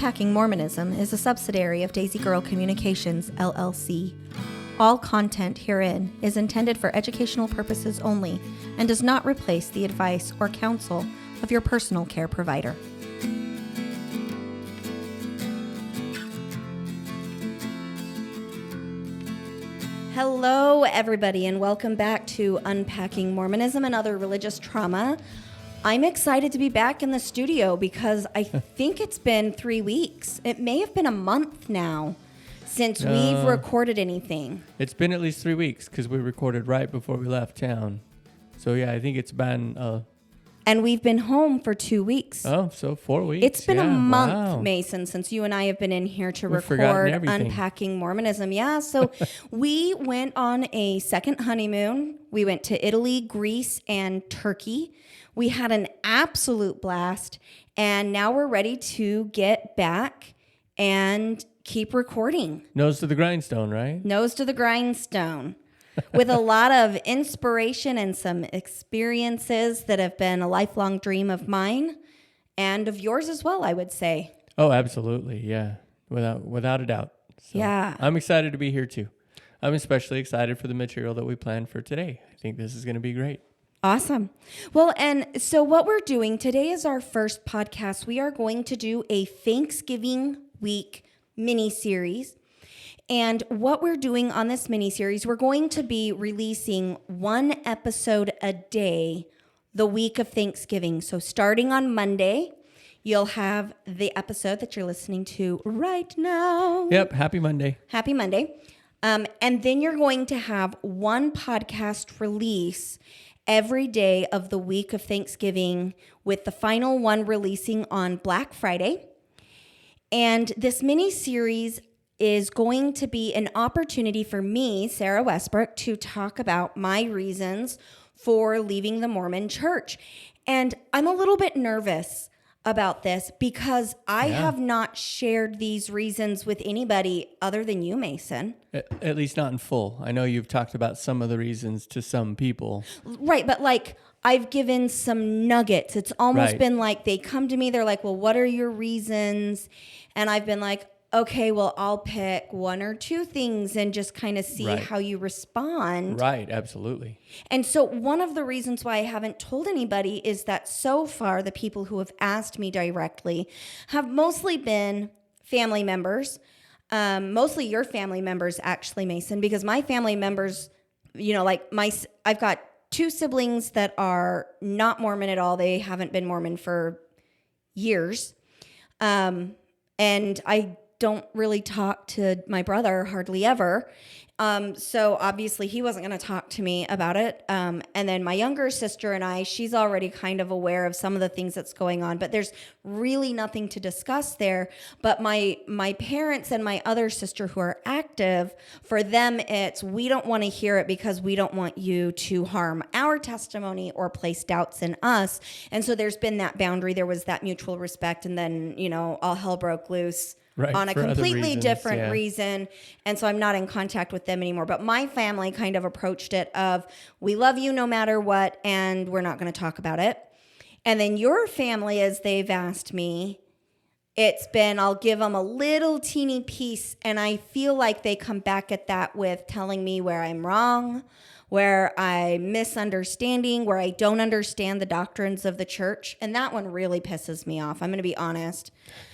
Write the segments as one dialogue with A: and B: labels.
A: Unpacking Mormonism is a subsidiary of Daisy Girl Communications, LLC. All content herein is intended for educational purposes only and does not replace the advice or counsel of your personal care provider. Hello, everybody, and welcome back to Unpacking Mormonism and Other Religious Trauma. I'm excited to be back in the studio because I think it's been 3 weeks. It may have been a month now since we've recorded anything.
B: It's been at least 3 weeks because we recorded right before we left town. So, yeah, I think it's been...
A: And we've been home for 2 weeks.
B: Oh, so 4 weeks.
A: It's been a month, Mason, since you and I have been in here to record Unpacking Mormonism. Yeah, so we went on a second honeymoon. We went to Italy, Greece, and Turkey. We had an absolute blast, and now we're ready to get back and keep recording.
B: Nose to the grindstone, right?
A: Nose to the grindstone. With a lot of inspiration and some experiences that have been a lifelong dream of mine and of yours as well, I would say.
B: Oh, absolutely. Yeah. Without a doubt. So
A: yeah.
B: I'm excited to be here too. I'm especially excited for the material that we planned for today. I think this is going to be great.
A: Awesome. Well, and so what we're doing today is our first podcast. We are going to do a Thanksgiving week mini-series. And what we're doing on this mini-series, we're going to be releasing one episode a day the week of Thanksgiving. So starting on Monday, you'll have the episode that you're listening to right now.
B: Yep. Happy Monday.
A: Happy Monday. And then you're going to have one podcast release every day of the week of Thanksgiving, with the final one releasing on Black Friday. And this mini-series is going to be an opportunity for me, Sarah Westbrook, to talk about my reasons for leaving the Mormon church. And I'm a little bit nervous about this because I have not shared these reasons with anybody other than you, Mason.
B: At least not in full. I know you've talked about some of the reasons to some people.
A: Right, but like I've given some nuggets. It's almost been like they come to me, they're like, well, what are your reasons? And I've been like, okay, well, I'll pick one or two things and just kind of see how you respond.
B: Right, absolutely.
A: And so one of the reasons why I haven't told anybody is that so far the people who have asked me directly have mostly been family members, mostly your family members, actually, Mason, because my family members, you know, like I've got two siblings that are not Mormon at all. They haven't been Mormon for years. And I don't really talk to my brother hardly ever. So obviously he wasn't going to talk to me about it. And then my younger sister and I, she's already kind of aware of some of the things that's going on, but there's really nothing to discuss there. But my parents and my other sister who are active, for them, it's, we don't want to hear it because we don't want you to harm our testimony or place doubts in us. And so there's been that boundary. There was that mutual respect. And then, you know, all hell broke loose. Right, on a completely different reason. And so I'm not in contact with them anymore. But my family kind of approached it of, we love you no matter what, and we're not going to talk about it. And then your family, as they've asked me, it's been, I'll give them a little teeny piece, and I feel like they come back at that with telling me where I'm wrong, where I'm misunderstanding, where I don't understand the doctrines of the church. And that one really pisses me off. I'm going to be honest,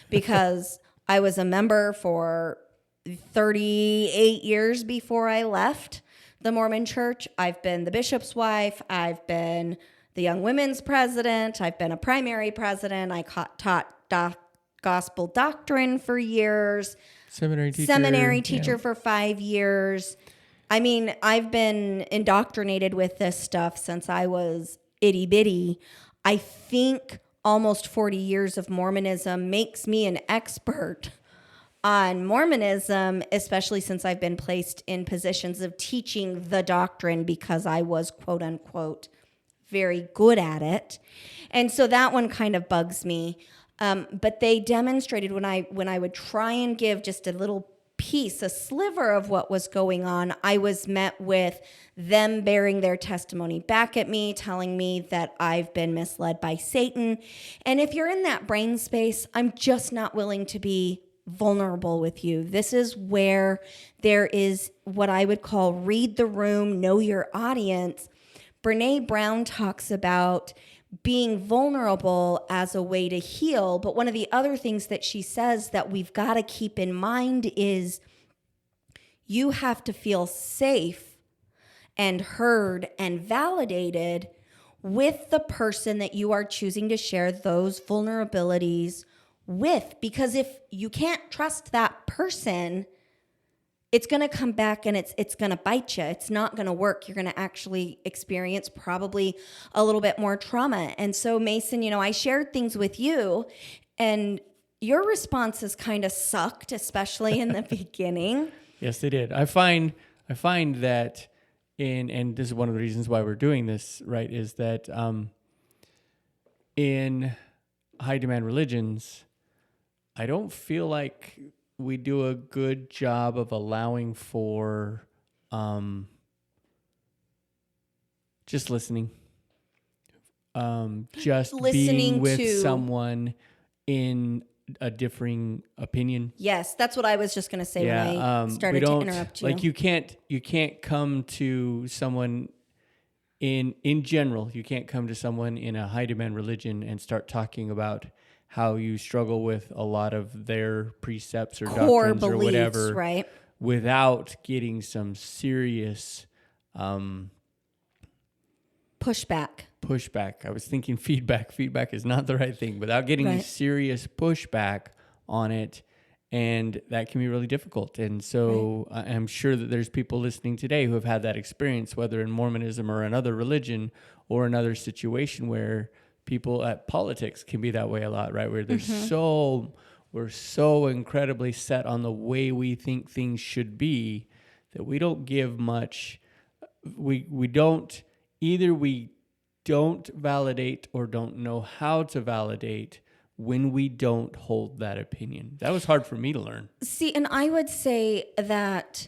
A: because I was a member for 38 years before I left the Mormon church. I've been the bishop's wife. I've been the young women's president. I've been a primary president. I taught gospel doctrine for years.
B: Seminary teacher
A: for 5 years. I mean, I've been indoctrinated with this stuff since I was itty bitty. I think almost 40 years of Mormonism makes me an expert on Mormonism, especially since I've been placed in positions of teaching the doctrine because I was, quote unquote, very good at it. And so that one kind of bugs me. But they demonstrated when I would try and give just a little piece, a sliver of what was going on, I was met with them bearing their testimony back at me, telling me that I've been misled by Satan. And if you're in that brain space, I'm just not willing to be vulnerable with you. This is where there is what I would call read the room, know your audience. Brene Brown talks about being vulnerable as a way to heal. But one of the other things that she says that we've got to keep in mind is you have to feel safe and heard and validated with the person that you are choosing to share those vulnerabilities with. Because if you can't trust that person, it's going to come back and it's going to bite you. It's not going to work. You're going to actually experience probably a little bit more trauma. And so, Mason, I shared things with you and your responses kind of sucked, especially in the beginning.
B: Yes, they did. I find that and this is one of the reasons why we're doing this, right, is that in high demand religions, I don't feel like we do a good job of allowing for just listening. Just
A: listening
B: being with
A: to
B: someone in a differing opinion.
A: Yes, that's what I was just going to say when I started to interrupt you.
B: Like you can't come to someone in general, you can't come to someone in a high demand religion and start talking about how you struggle with a lot of their precepts or
A: core
B: doctrines
A: beliefs,
B: or whatever,
A: right?
B: Without getting some serious pushback. I was thinking feedback. Feedback is not the right thing. Without getting serious pushback on it, and that can be really difficult. And so I'm sure that there's people listening today who have had that experience, whether in Mormonism or another religion or another situation where people at politics can be that way a lot, right? Where we're so incredibly set on the way we think things should be that we don't give much. We don't validate or don't know how to validate when we don't hold that opinion. That was hard for me to learn.
A: See, and I would say that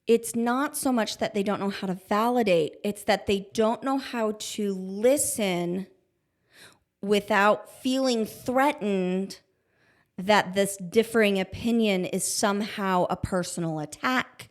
A: it's not so much that they don't know how to validate, it's that they don't know how to listen without feeling threatened that this differing opinion is somehow a personal attack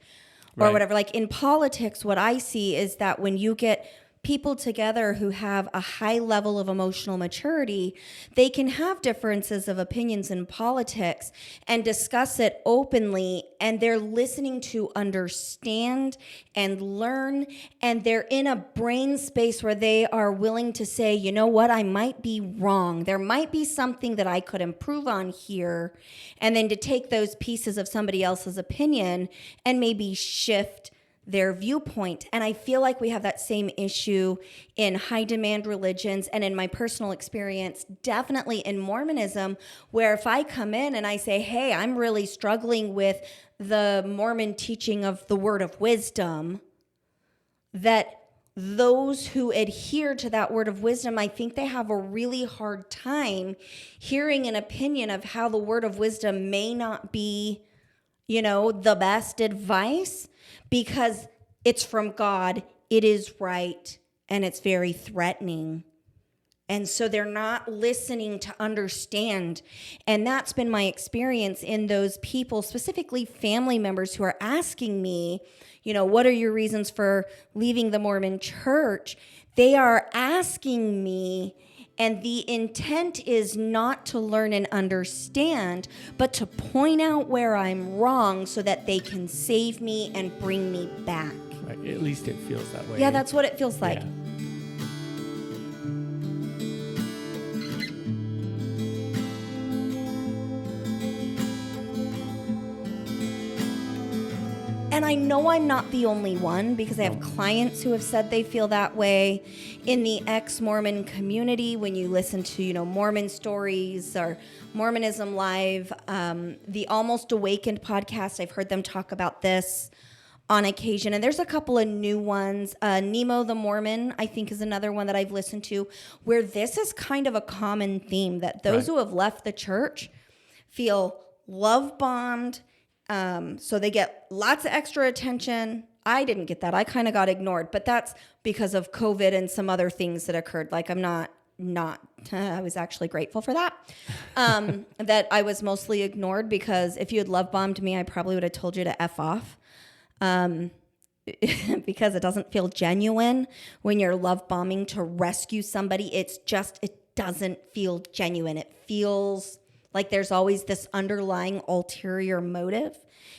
A: or whatever. Like in politics, what I see is that when you get people together who have a high level of emotional maturity, they can have differences of opinions in politics and discuss it openly, and they're listening to understand and learn, and they're in a brain space where they are willing to say, you know what, I might be wrong. There might be something that I could improve on here, and then to take those pieces of somebody else's opinion and maybe shift their viewpoint. And I feel like we have that same issue in high demand religions and in my personal experience, definitely in Mormonism, where if I come in and I say, hey, I'm really struggling with the Mormon teaching of the word of wisdom, that those who adhere to that word of wisdom, I think they have a really hard time hearing an opinion of how the word of wisdom may not be, the best advice, because it's from God, it is right, and it's very threatening. And so they're not listening to understand. And that's been my experience in those people, specifically family members who are asking me, what are your reasons for leaving the Mormon church? They are asking me, and the intent is not to learn and understand, but to point out where I'm wrong so that they can save me and bring me back.
B: Right. At least it feels that way.
A: Yeah, that's what it feels like.
B: Yeah.
A: And I know I'm not the only one, because I have clients who have said they feel that way. In the ex-Mormon community, when you listen to, Mormon Stories or Mormonism Live, the Almost Awakened podcast, I've heard them talk about this on occasion. And there's a couple of new ones. Nemo the Mormon, I think, is another one that I've listened to, where this is kind of a common theme, that those who have left the church feel love bombed So they get lots of extra attention. I didn't get that. I kind of got ignored, but that's because of COVID and some other things that occurred. Like I'm not, I was actually grateful for that. That I was mostly ignored, because if you had love bombed me, I probably would have told you to F off. Because it doesn't feel genuine when you're love bombing to rescue somebody. It doesn't feel genuine. It feels like there's always this underlying ulterior motive.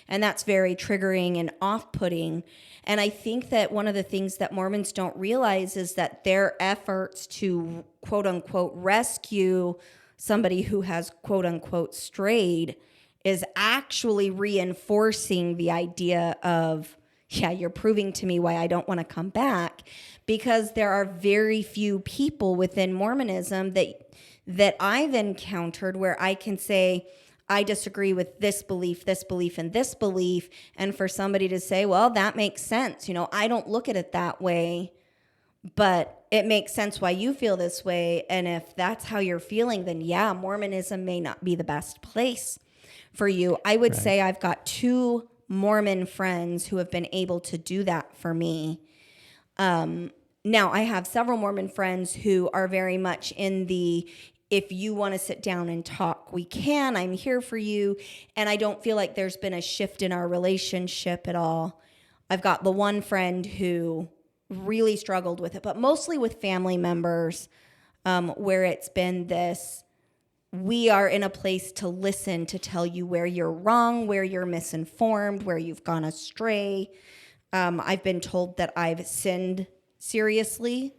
A: And that's very triggering and off-putting. And I think that one of the things that Mormons don't realize is that their efforts to quote unquote rescue somebody who has quote unquote strayed is actually reinforcing the idea of, yeah, you're proving to me why I don't want to come back, because there are very few people within Mormonism that I've encountered where I can say, I disagree with this belief, and this belief. And for somebody to say, well, that makes sense. I don't look at it that way, but it makes sense why you feel this way. And if that's how you're feeling, then yeah, Mormonism may not be the best place for you. I would say I've got 2 Mormon friends who have been able to do that for me. Now, I have several Mormon friends who are very much in the, if you want to sit down and talk, we can. I'm here for you. And I don't feel like there's been a shift in our relationship at all. I've got the one friend who really struggled with it, but mostly with family members, where it's been this, we are in a place to listen, to tell you where you're wrong, where you're misinformed, where you've gone astray. I've been told that I've sinned seriously.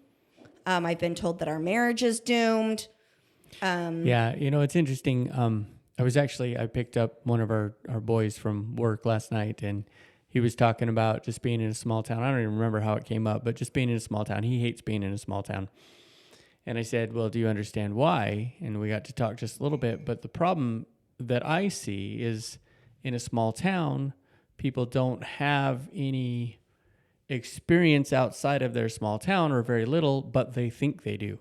A: I've been told that our marriage is doomed.
B: Yeah, it's interesting. I picked up one of our boys from work last night, and he was talking about just being in a small town. I don't even remember how it came up, but just being in a small town. He hates being in a small town. And I said, well, do you understand why? And we got to talk just a little bit. But the problem that I see is in a small town, people don't have any experience outside of their small town, or very little, but they think they do.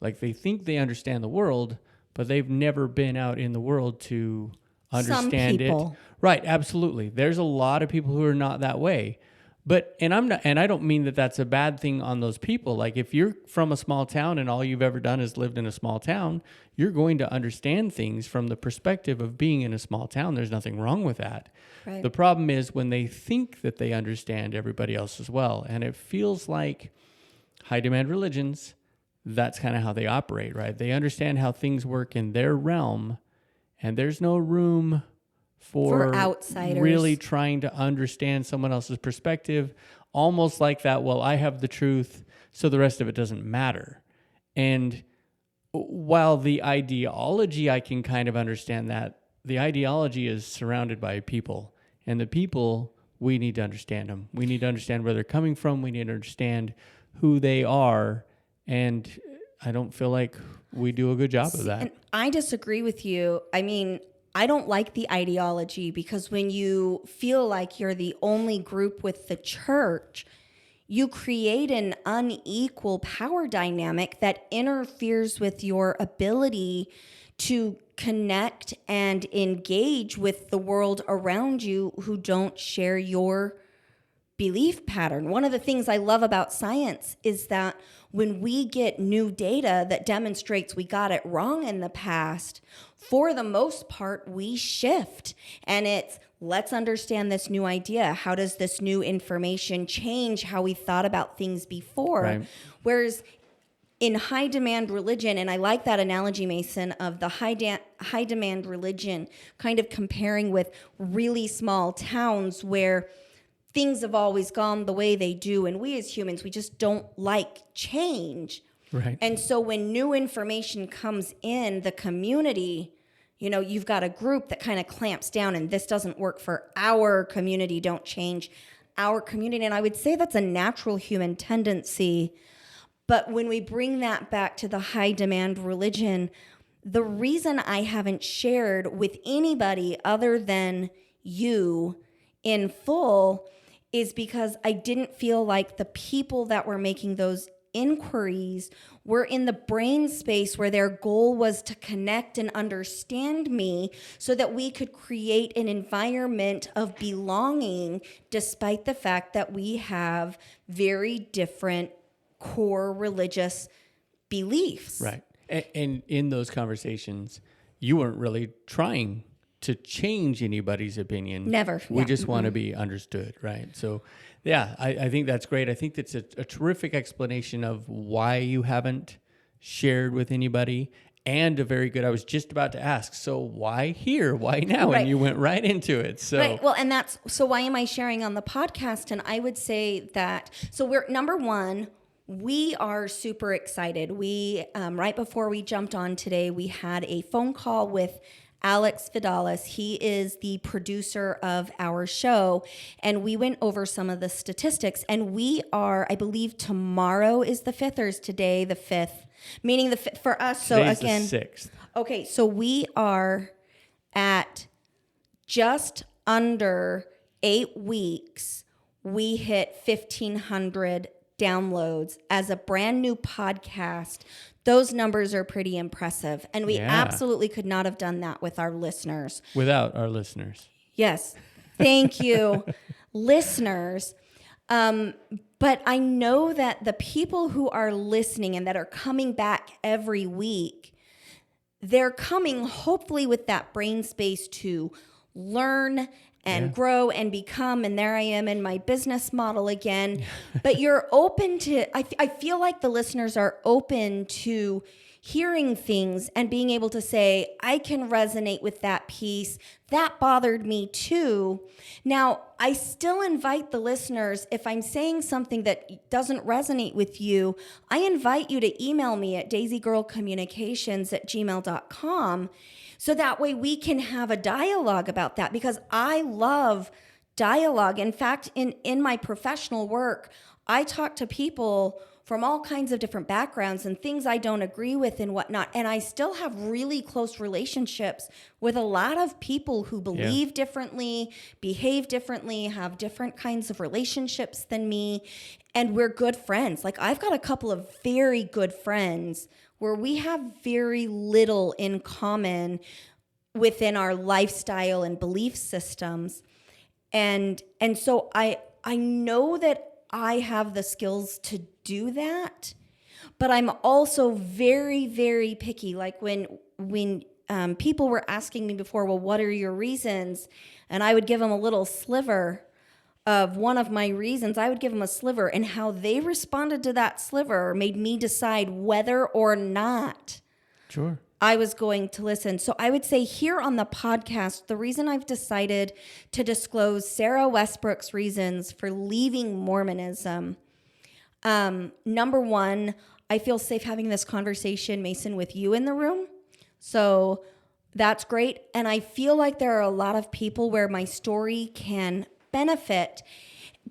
B: Like they think they understand the world, but they've never been out in the world to understand it. Right, absolutely. There's a lot of people who are not that way. But, and I don't mean that that's a bad thing on those people. Like if you're from a small town and all you've ever done is lived in a small town, you're going to understand things from the perspective of being in a small town. There's nothing wrong with that. Right. The problem is when they think that they understand everybody else as well. And it feels like high demand religions, that's kind of how they operate, right? They understand how things work in their realm, and there's no room for outsiders really trying to understand someone else's perspective, almost like that, well, I have the truth, so the rest of it doesn't matter. And while the ideology, I can kind of understand that, the ideology is surrounded by people, and the people, we need to understand them. We need to understand where they're coming from. We need to understand who they are, and I don't feel like we do a good job of that.
A: And I disagree with you. I mean, I don't like the ideology, because when you feel like you're the only group with the church, you create an unequal power dynamic that interferes with your ability to connect and engage with the world around you who don't share your belief pattern. One of the things I love about science is that when we get new data that demonstrates we got it wrong in the past, for the most part, we shift. And it's, let's understand this new idea. How does this new information change how we thought about things before? Right. Whereas in high demand religion, and I like that analogy, Mason, of the high demand religion kind of comparing with really small towns where things have always gone the way they do, and we as humans, we just don't like change. Right. And so when new information comes in the community, you've got a group that kind of clamps down, and this doesn't work for our community, don't change our community. And I would say that's a natural human tendency. But when we bring that back to the high demand religion, the reason I haven't shared with anybody other than you in full is because I didn't feel like the people that were making those inquiries were in the brain space where their goal was to connect and understand me so that we could create an environment of belonging, despite the fact that we have very different core religious beliefs.
B: Right. And in those conversations, you weren't really trying to change anybody's opinion.
A: Never.
B: We just want to be understood, right? So, yeah, I think that's great. I think that's a terrific explanation of why you haven't shared with anybody, and a very good, I was just about to ask, so why here? Why now?
A: Right.
B: And you went right into it. So.
A: Right. Well, and so why am I sharing on the podcast? And I would say that, so we're, number one, we are super excited. We, right before we jumped on today, we had a phone call with Alex Vidalis. He is the producer of our show, and we went over some of the statistics, and we are, I believe tomorrow is the 5th, or is today the 5th? Meaning the 5th for us.
B: Today's
A: so again,
B: the 6th.
A: Okay, so we are at just under 8 weeks. We hit 1,500 downloads as a brand new podcast. Those numbers are pretty impressive. And we absolutely could not have done that with our listeners.
B: Without our listeners.
A: Yes. Thank you, listeners. But I know that the people who are listening and that are coming back every week, they're coming hopefully with that brain space to learn and grow and become, and there I am in my business model again. But you're open to, I feel like the listeners are open to hearing things and being able to say, I can resonate with that piece. That bothered me too. Now, I still invite the listeners, if I'm saying something that doesn't resonate with you, I invite you to email me at daisygirlcommunications@gmail.com. So that way we can have a dialogue about that, because I love dialogue. In fact, in my professional work, I talk to people from all kinds of different backgrounds and things I don't agree with and whatnot. And I still have really close relationships with a lot of people who believe differently, behave differently, have different kinds of relationships than me. And we're good friends. Like, I've got a couple of very good friends where we have very little in common within our lifestyle and belief systems. And so I know that I have the skills to do that, but I'm also very, very picky. Like when people were asking me before, well, what are your reasons? And I would give them a little sliver of one of my reasons. I would give them a sliver, and how they responded to that sliver made me decide whether or not I was going to listen. So I would say here on the podcast, the reason I've decided to disclose Sarah Westbrook's reasons for leaving Mormonism, number one, I feel safe having this conversation, Mason, with you in the room. So that's great. And I feel like there are a lot of people where my story can benefit.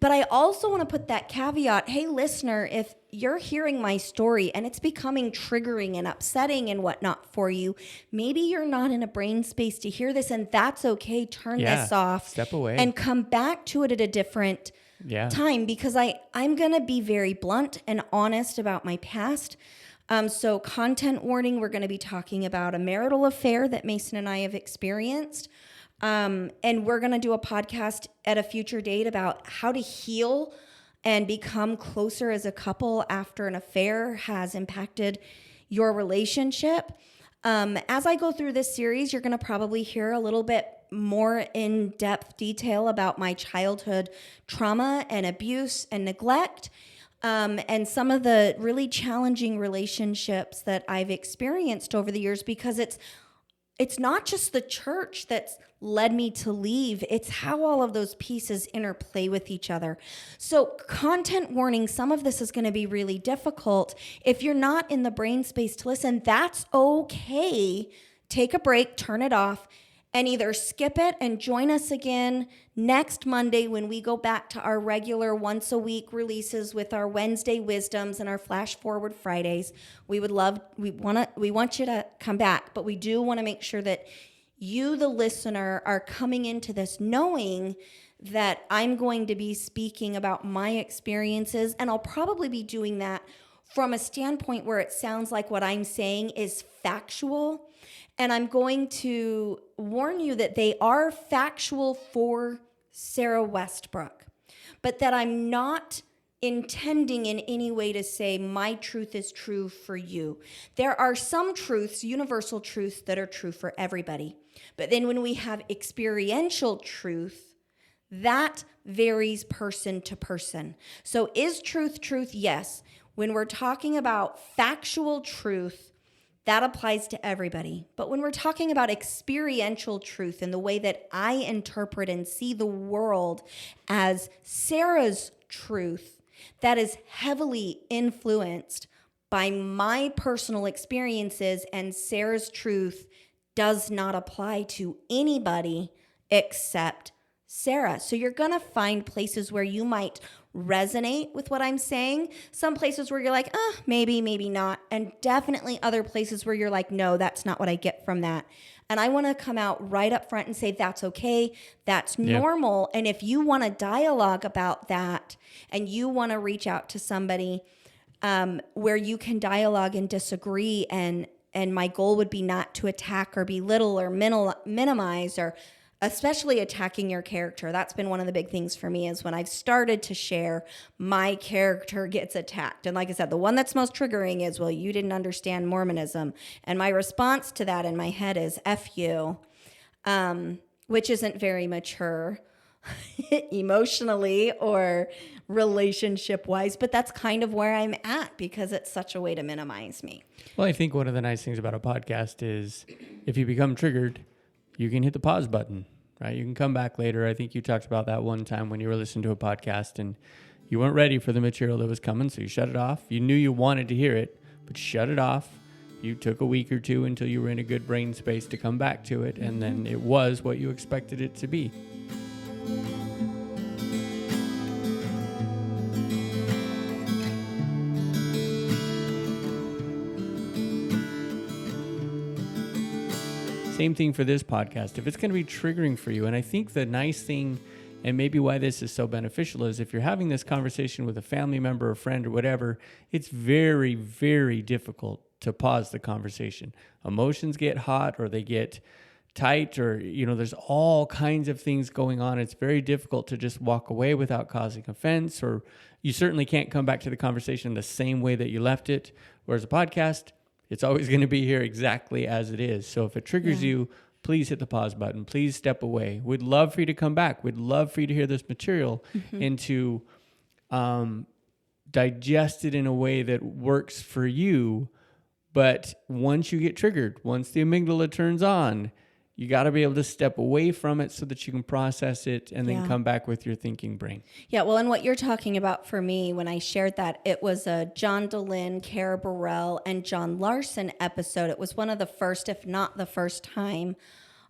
A: But I also want to put that caveat, hey, listener, if you're hearing my story and it's becoming triggering and upsetting and whatnot for you, maybe you're not in a brain space to hear this, and that's okay. Turn this off.
B: Step away.
A: And come back to it at a different time, because I'm going to be very blunt and honest about my past. So content warning, we're going to be talking about a marital affair that Mason and I have experienced. And we're going to do a podcast at a future date about how to heal and become closer as a couple after an affair has impacted your relationship. As I go through this series, you're going to probably hear a little bit more in-depth detail about my childhood trauma and abuse and neglect, and some of the really challenging relationships that I've experienced over the years, because it's not just the church that's led me to leave. It's how all of those pieces interplay with each other. So content warning, some of this is going to be really difficult. If you're not in the brain space to listen, that's okay. Take a break, turn it off, and either skip it and join us again next Monday when we go back to our regular once a week releases with our Wednesday wisdoms and our Flash Forward Fridays. We want you to come back, but we do want to make sure that you, the listener, are coming into this knowing that I'm going to be speaking about my experiences, and I'll probably be doing that from a standpoint where it sounds like what I'm saying is factual. And I'm going to warn you that they are factual for Sarah Westbrook, but that I'm not intending in any way to say my truth is true for you. There are some truths, universal truths, that are true for everybody. But then when we have experiential truth, that varies person to person. So is truth truth? Yes. When we're talking about factual truth, that applies to everybody. But when we're talking about experiential truth and the way that I interpret and see the world as Sarah's truth, that is heavily influenced by my personal experiences, and Sarah's truth does not apply to anybody except Sarah. So you're going to find places where you might resonate with what I'm saying. Some places where you're like, maybe, maybe not. And definitely other places where you're like, no, that's not what I get from that. And I want to come out right up front and say, that's okay. That's normal. And if you want to dialogue about that and you want to reach out to somebody where you can dialogue and disagree, and my goal would be not to attack or belittle or minimize, or especially attacking your character. That's been one of the big things for me, is when I've started to share, my character gets attacked. And like I said, the one that's most triggering is, well, you didn't understand Mormonism. And my response to that in my head is, F you, which isn't very mature emotionally or relationship-wise, but that's kind of where I'm at because it's such a way to minimize me.
B: Well, I think one of the nice things about a podcast is if you become triggered, you can hit the pause button, right? You can come back later. I think you talked about that one time when you were listening to a podcast and you weren't ready for the material that was coming, so you shut it off. You knew you wanted to hear it, but shut it off. You took a week or two until you were in a good brain space to come back to it, and then it was what you expected it to be. Same thing for this podcast. If it's going to be triggering for you, and I think the nice thing, and maybe why this is so beneficial, is if you're having this conversation with a family member, a friend, or whatever, it's very, very difficult to pause the conversation. Emotions get hot, or they get tight, or, there's all kinds of things going on. It's very difficult to just walk away without causing offense, or you certainly can't come back to the conversation the same way that you left it. Whereas a podcast, it's always going to be here exactly as it is. So if it triggers you, please hit the pause button. Please step away. We'd love for you to come back. We'd love for you to hear this material and to digest it in a way that works for you. But once you get triggered, once the amygdala turns on, you got to be able to step away from it so that you can process it and then come back with your thinking brain. Yeah,
A: well, and what you're talking about for me, when I shared that, it was a John DeLynn, Cara Burrell, and John Larson episode. It was one of the first, if not the first time,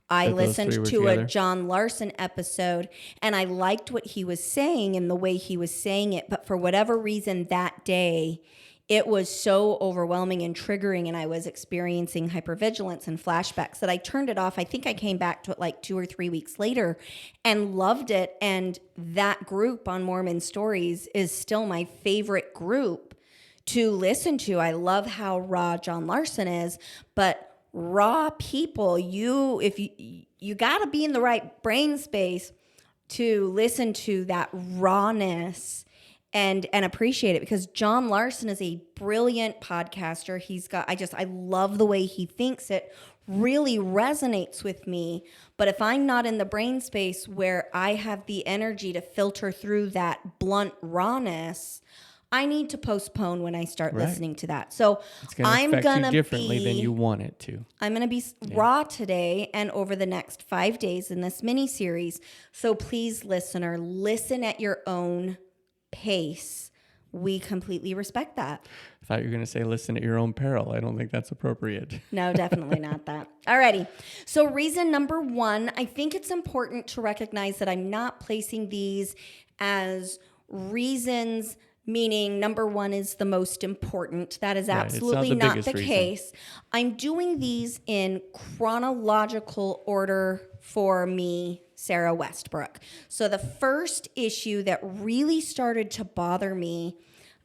A: I listened to together. A John Larson episode, and I liked what he was saying and the way he was saying it. But for whatever reason that day, it was so overwhelming and triggering, and I was experiencing hypervigilance and flashbacks that I turned it off. I think I came back to it like 2 or 3 weeks later and loved it. And that group on Mormon Stories is still my favorite group to listen to. I love how raw John Larson is, but raw people, you got to be in the right brain space to listen to that rawness and appreciate it, because John Larson is a brilliant podcaster. I love the way he thinks. It really resonates with me. But if I'm not in the brain space where I have the energy to filter through that blunt rawness, I need to postpone when I start listening to that. So I'm going to be
B: differently than you want it to.
A: I'm going to be raw today and over the next 5 days in this mini series. So please, listener, listen at your own pace. We completely respect that.
B: I thought you were going to say listen at your own peril. I don't think that's appropriate.
A: No, definitely not that. Alrighty. So reason number 1, I think it's important to recognize that I'm not placing these as reasons, meaning number 1 is the most important. That is absolutely not the case. I'm doing these in chronological order for me, Sarah Westbrook. So the first issue that really started to bother me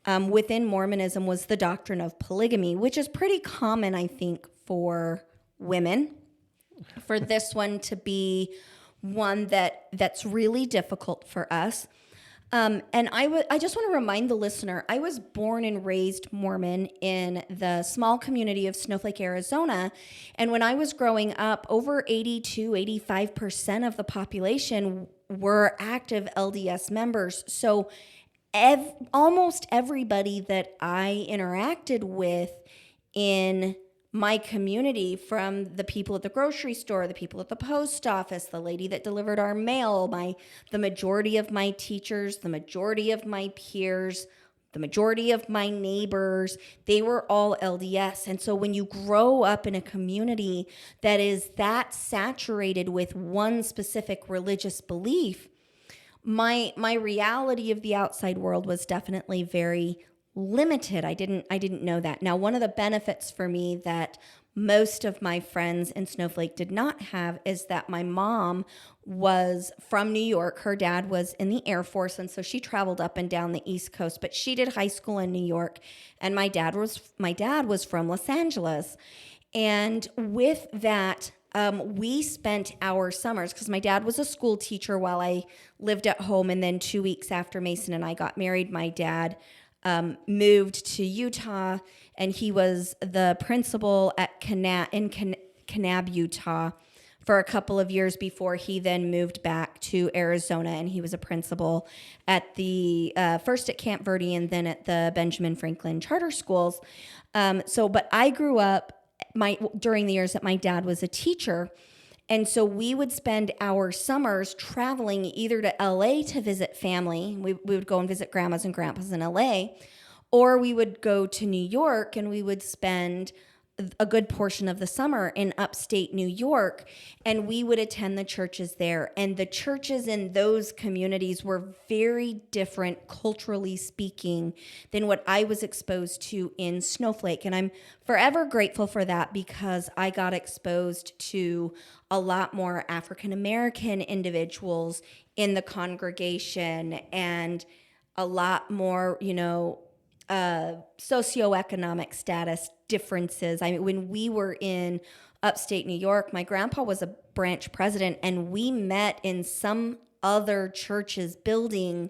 A: within Mormonism was the doctrine of polygamy, which is pretty common, I think, for women. For this one to be one that's really difficult for us. And I just want to remind the listener, I was born and raised Mormon in the small community of Snowflake, Arizona. And when I was growing up, over 85% of the population were active LDS members. So almost everybody that I interacted with in my community, from the people at the grocery store, the people at the post office, the lady that delivered our mail, the majority of my teachers, the majority of my peers, the majority of my neighbors, they were all LDS. And so when you grow up in a community that is that saturated with one specific religious belief, my reality of the outside world was definitely very limited. I didn't know that. Now, one of the benefits for me that most of my friends in Snowflake did not have is that my mom was from New York. Her dad was in the Air Force, and so she traveled up and down the East Coast, but she did high school in New York, and my dad was from Los Angeles. And with that, we spent our summers, because my dad was a school teacher while I lived at home, and then 2 weeks after Mason and I got married, my dad moved to Utah, and he was the principal at Kanab, Utah, for a couple of years before he then moved back to Arizona, and he was a principal at the first at Camp Verde and then at the Benjamin Franklin charter schools. But I grew up during the years that my dad was a teacher. And so we would spend our summers traveling either to LA to visit family. We would go and visit grandmas and grandpas in LA, or we would go to New York and we would spend a good portion of the summer in upstate New York, and we would attend the churches there. And the churches in those communities were very different, culturally speaking, than what I was exposed to in Snowflake. And I'm forever grateful for that, because I got exposed to a lot more African American individuals in the congregation, and a lot more, socioeconomic status differences. I mean, when we were in upstate New York, my grandpa was a branch president, and we met in some other church's building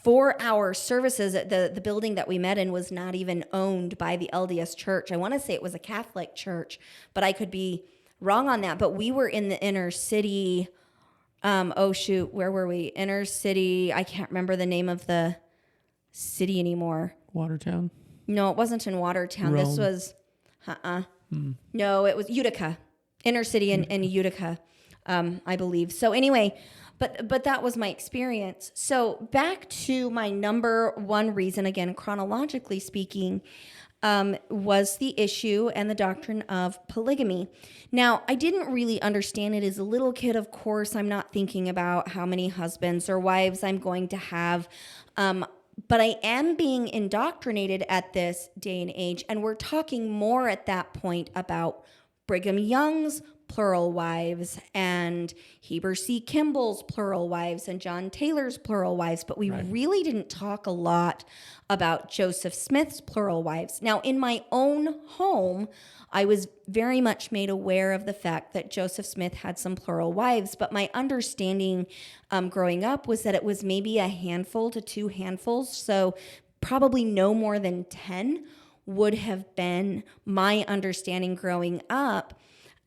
A: for our services. The building that we met in was not even owned by the LDS church. I want to say it was a Catholic church, but I could be wrong on that. But we were in the inner city. Where were we? Inner city. I can't remember the name of the city anymore.
B: Watertown?
A: No, it wasn't in Watertown.
B: Rome.
A: This was, No, it was Utica. Inner city in Utica, I believe. So anyway, but that was my experience. So back to my number one reason, again, chronologically speaking, was the issue and the doctrine of polygamy. Now, I didn't really understand it as a little kid. Of course, I'm not thinking about how many husbands or wives I'm going to have. But I am being indoctrinated at this day and age, and we're talking more at that point about Brigham Young's plural wives and Heber C. Kimball's plural wives and John Taylor's plural wives, but we really didn't talk a lot about Joseph Smith's plural wives. Now, in my own home, I was very much made aware of the fact that Joseph Smith had some plural wives, but my understanding growing up was that it was maybe a handful to two handfuls, so probably no more than 10 would have been my understanding growing up.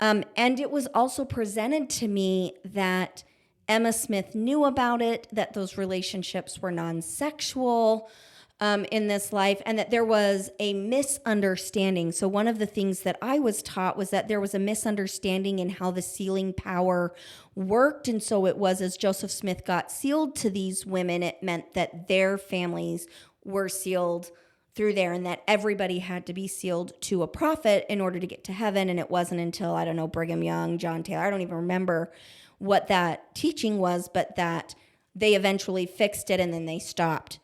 A: And it was also presented to me that Emma Smith knew about it, that those relationships were non-sexual in this life, and that there was a misunderstanding. So one of the things that I was taught was that there was a misunderstanding in how the sealing power worked. And so it was, as Joseph Smith got sealed to these women, it meant that their families were sealed through there, and that everybody had to be sealed to a prophet in order to get to heaven. And it wasn't until, I don't know, Brigham Young, John Taylor, I don't even remember what that teaching was, but that they eventually fixed it, and then they stopped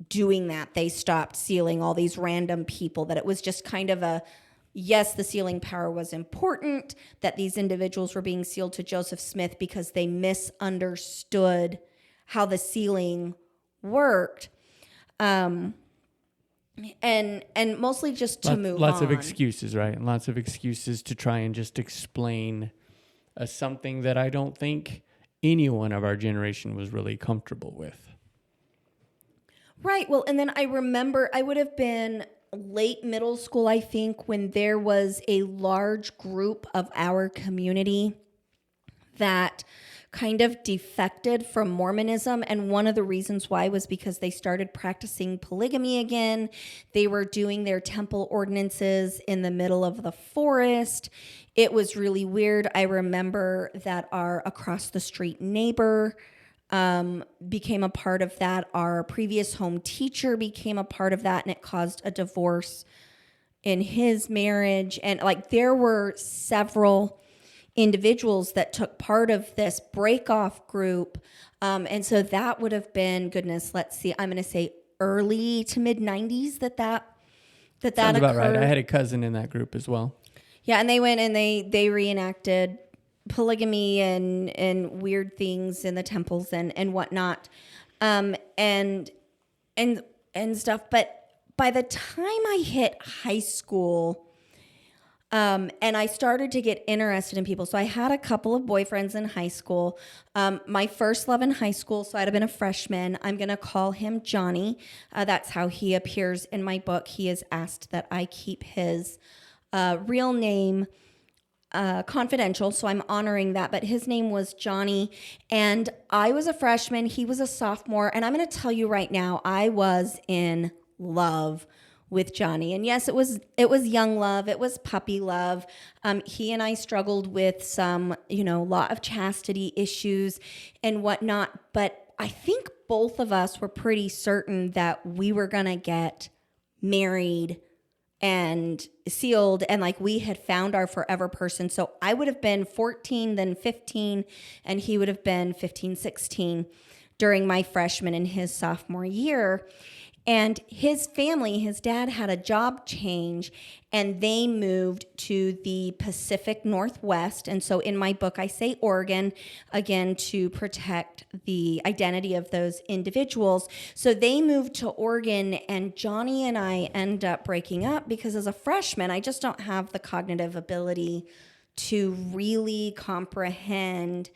A: doing that. They stopped sealing all these random people, that it was just kind of a, yes, the sealing power was important, that these individuals were being sealed to Joseph Smith because they misunderstood how the sealing worked. and mostly just to move
B: lots
A: on.
B: of excuses, right? And lots of excuses to try and just explain something that I don't think anyone of our generation was really comfortable with.
A: Right. Well, and then I remember I would have been late middle school, I think, when there was a large group of our community that kind of defected from Mormonism. And one of the reasons why was because they started practicing polygamy again. They were doing their temple ordinances in the middle of the forest. It was really weird. I remember that our across the street neighbor became a part of that. Our previous home teacher became a part of that, and it caused a divorce in his marriage. And like there were several individuals that took part of this break-off group. And so that would have been, goodness, let's see, I'm going to say early to mid 90s that
B: Sounds
A: occurred.
B: about right. I had a cousin in that group as well.
A: Yeah, and they went and they reenacted polygamy and weird things in the temples and whatnot, and stuff. But by the time I hit high school, and I started to get interested in people. So I had a couple of boyfriends in high school. My first love in high school, so I'd have been a freshman. I'm going to call him Johnny. That's how he appears in my book. He has asked that I keep his real name confidential, so I'm honoring that. But his name was Johnny, and I was a freshman. He was a sophomore. And I'm going to tell you right now, I was in love with Johnny. And yes, it was young love. It was puppy love. He and I struggled with some, law of chastity issues and whatnot. But I think both of us were pretty certain that we were going to get married and sealed, and like we had found our forever person. So I would have been 14, then 15, and he would have been 15, 16 during my freshman and his sophomore year. And his family, his dad had a job change, and they moved to the Pacific Northwest. And so in my book, I say Oregon, again, to protect the identity of those individuals. So they moved to Oregon, and Johnny and I end up breaking up because as a freshman, I just don't have the cognitive ability to really comprehend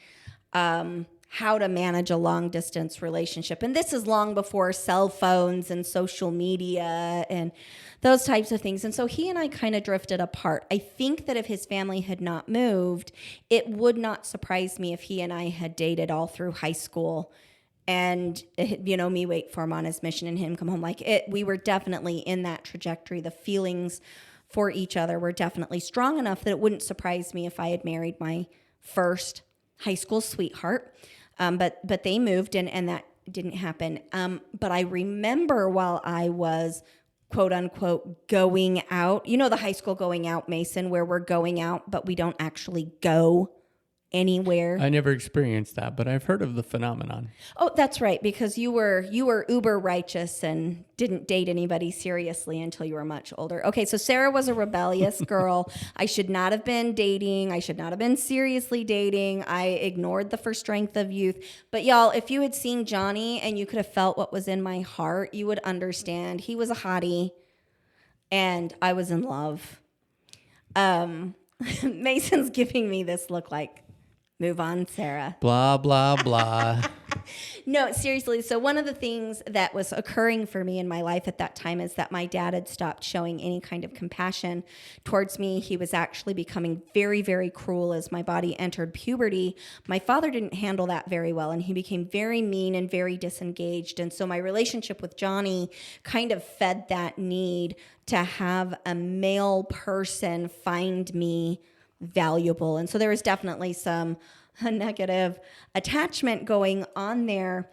A: how to manage a long distance relationship. And this is long before cell phones and social media and those types of things. And so he and I kind of drifted apart. I think that if his family had not moved, it would not surprise me if he and I had dated all through high school and, me wait for him on his mission and him come home. We were definitely in that trajectory. The feelings for each other were definitely strong enough that it wouldn't surprise me if I had married my first high school sweetheart. But they moved and that didn't happen. But I remember while I was quote unquote going out, the high school going out, Mason, where we're going out, but we don't actually go anywhere.
B: I never experienced that, but I've heard of the phenomenon.
A: Oh, that's right, because you were uber righteous and didn't date anybody seriously until you were much older. Okay, so Sarah was a rebellious girl. I should not have been dating. I should not have been seriously dating. I ignored the first strength of youth. But y'all, if you had seen Johnny and you could have felt what was in my heart, you would understand. He was a hottie and I was in love. Mason's giving me this look like, move on, Sarah.
B: Blah, blah, blah.
A: No, seriously. So one of the things that was occurring for me in my life at that time is that my dad had stopped showing any kind of compassion towards me. He was actually becoming very, very cruel as my body entered puberty. My father didn't handle that very well, and he became very mean and very disengaged. And so my relationship with Johnny kind of fed that need to have a male person find me valuable. And so there was definitely some negative attachment going on there.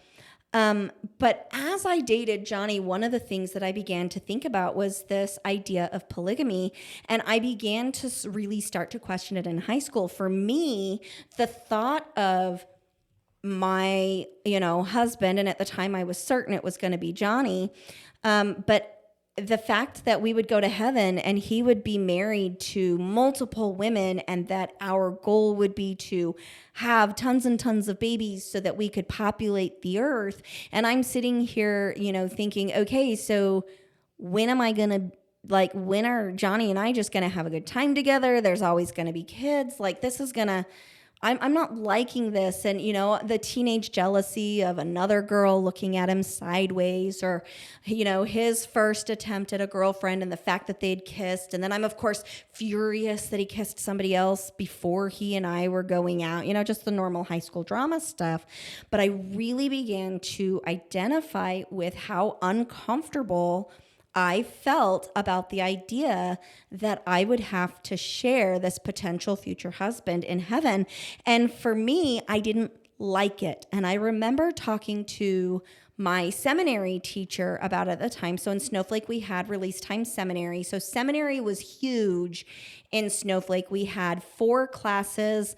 A: But as I dated Johnny, one of the things that I began to think about was this idea of polygamy. And I began to really start to question it in high school. For me, the thought of my, husband, and at the time I was certain it was going to be Johnny, but the fact that we would go to heaven and he would be married to multiple women and that our goal would be to have tons and tons of babies so that we could populate the earth. And I'm sitting here, thinking, okay, so when am I going to, like, when are Johnny and I just going to have a good time together? There's always going to be kids. Like, this is going to, I'm not liking this. And, the teenage jealousy of another girl looking at him sideways, or, his first attempt at a girlfriend and the fact that they'd kissed. And then I'm, of course, furious that he kissed somebody else before he and I were going out, just the normal high school drama stuff. But I really began to identify with how uncomfortable I felt about the idea that I would have to share this potential future husband in heaven. And for me, I didn't like it. And I remember talking to my seminary teacher about it at the time. So in Snowflake, we had release time seminary. So seminary was huge in Snowflake. We had 4 classes,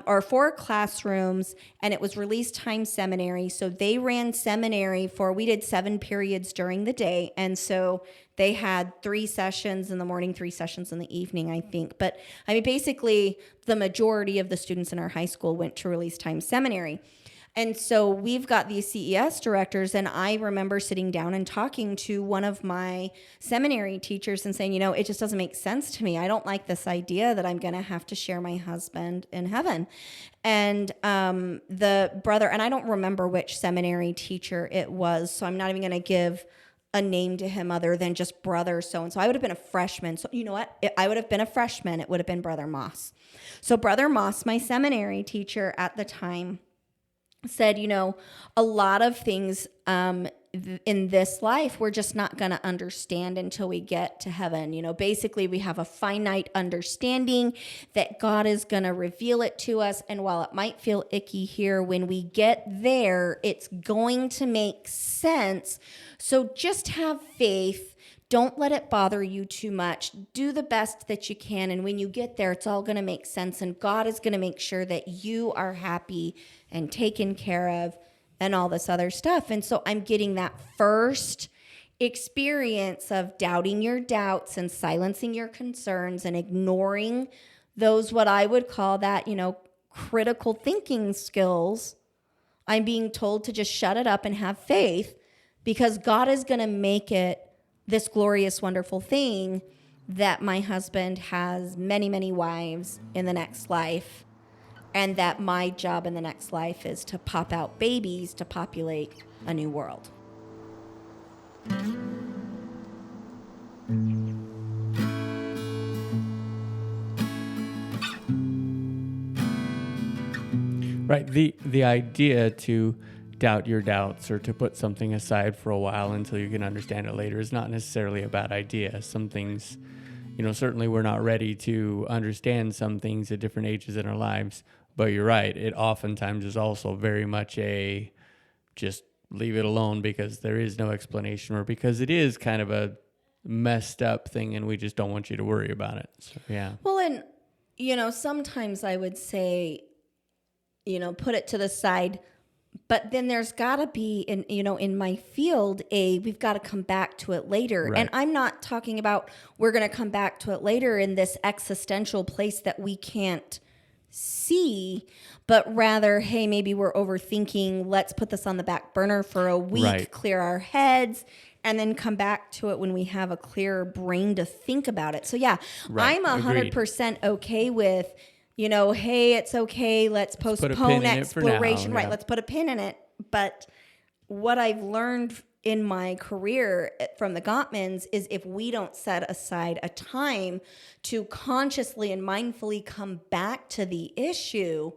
A: or 4 classrooms, and it was release time seminary. So they ran seminary we did 7 periods during the day. And so they had 3 sessions in the morning, 3 sessions in the evening, I think. But I mean, basically the majority of the students in our high school went to release time seminary. And so we've got these CES directors, and I remember sitting down and talking to one of my seminary teachers and saying, it just doesn't make sense to me. I don't like this idea that I'm going to have to share my husband in heaven. And the brother, and I don't remember which seminary teacher it was, so I'm not even going to give a name to him other than just brother so-and-so. I would have been a freshman. So you know what? I would have been a freshman. It would have been Brother Moss. So Brother Moss, my seminary teacher at the time, said, a lot of things in this life we're just not going to understand until we get to heaven. Basically we have a finite understanding that God is going to reveal it to us. And while it might feel icky here, when we get there, it's going to make sense. So just have faith. Don't let it bother you too much. Do the best that you can. And when you get there, it's all going to make sense. And God is going to make sure that you are happy and taken care of and all this other stuff. And so I'm getting that first experience of doubting your doubts and silencing your concerns and ignoring those, what I would call that, critical thinking skills. I'm being told to just shut it up and have faith, because God is going to make it this glorious, wonderful thing that my husband has many, many wives in the next life, and that my job in the next life is to pop out babies to populate a new world.
B: Right. The idea to doubt your doubts or to put something aside for a while until you can understand it later is not necessarily a bad idea. Some things, certainly we're not ready to understand some things at different ages in our lives, but you're right. It oftentimes is also very much a just leave it alone because there is no explanation, or because it is kind of a messed up thing and we just don't want you to worry about it. So, yeah.
A: Well, and, sometimes I would say, put it to the side. But then there's got to be, in my field, we've got to come back to it later. Right. And I'm not talking about we're going to come back to it later in this existential place that we can't see, but rather, hey, maybe we're overthinking. Let's put this on the back burner for a week, right. Clear our heads, and then come back to it when we have a clearer brain to think about it. So, yeah, right. I'm 100% okay with, hey, it's okay. Let's postpone exploration. Right. Let's put a pin in it. But what I've learned in my career from the Gottmans is if we don't set aside a time to consciously and mindfully come back to the issue,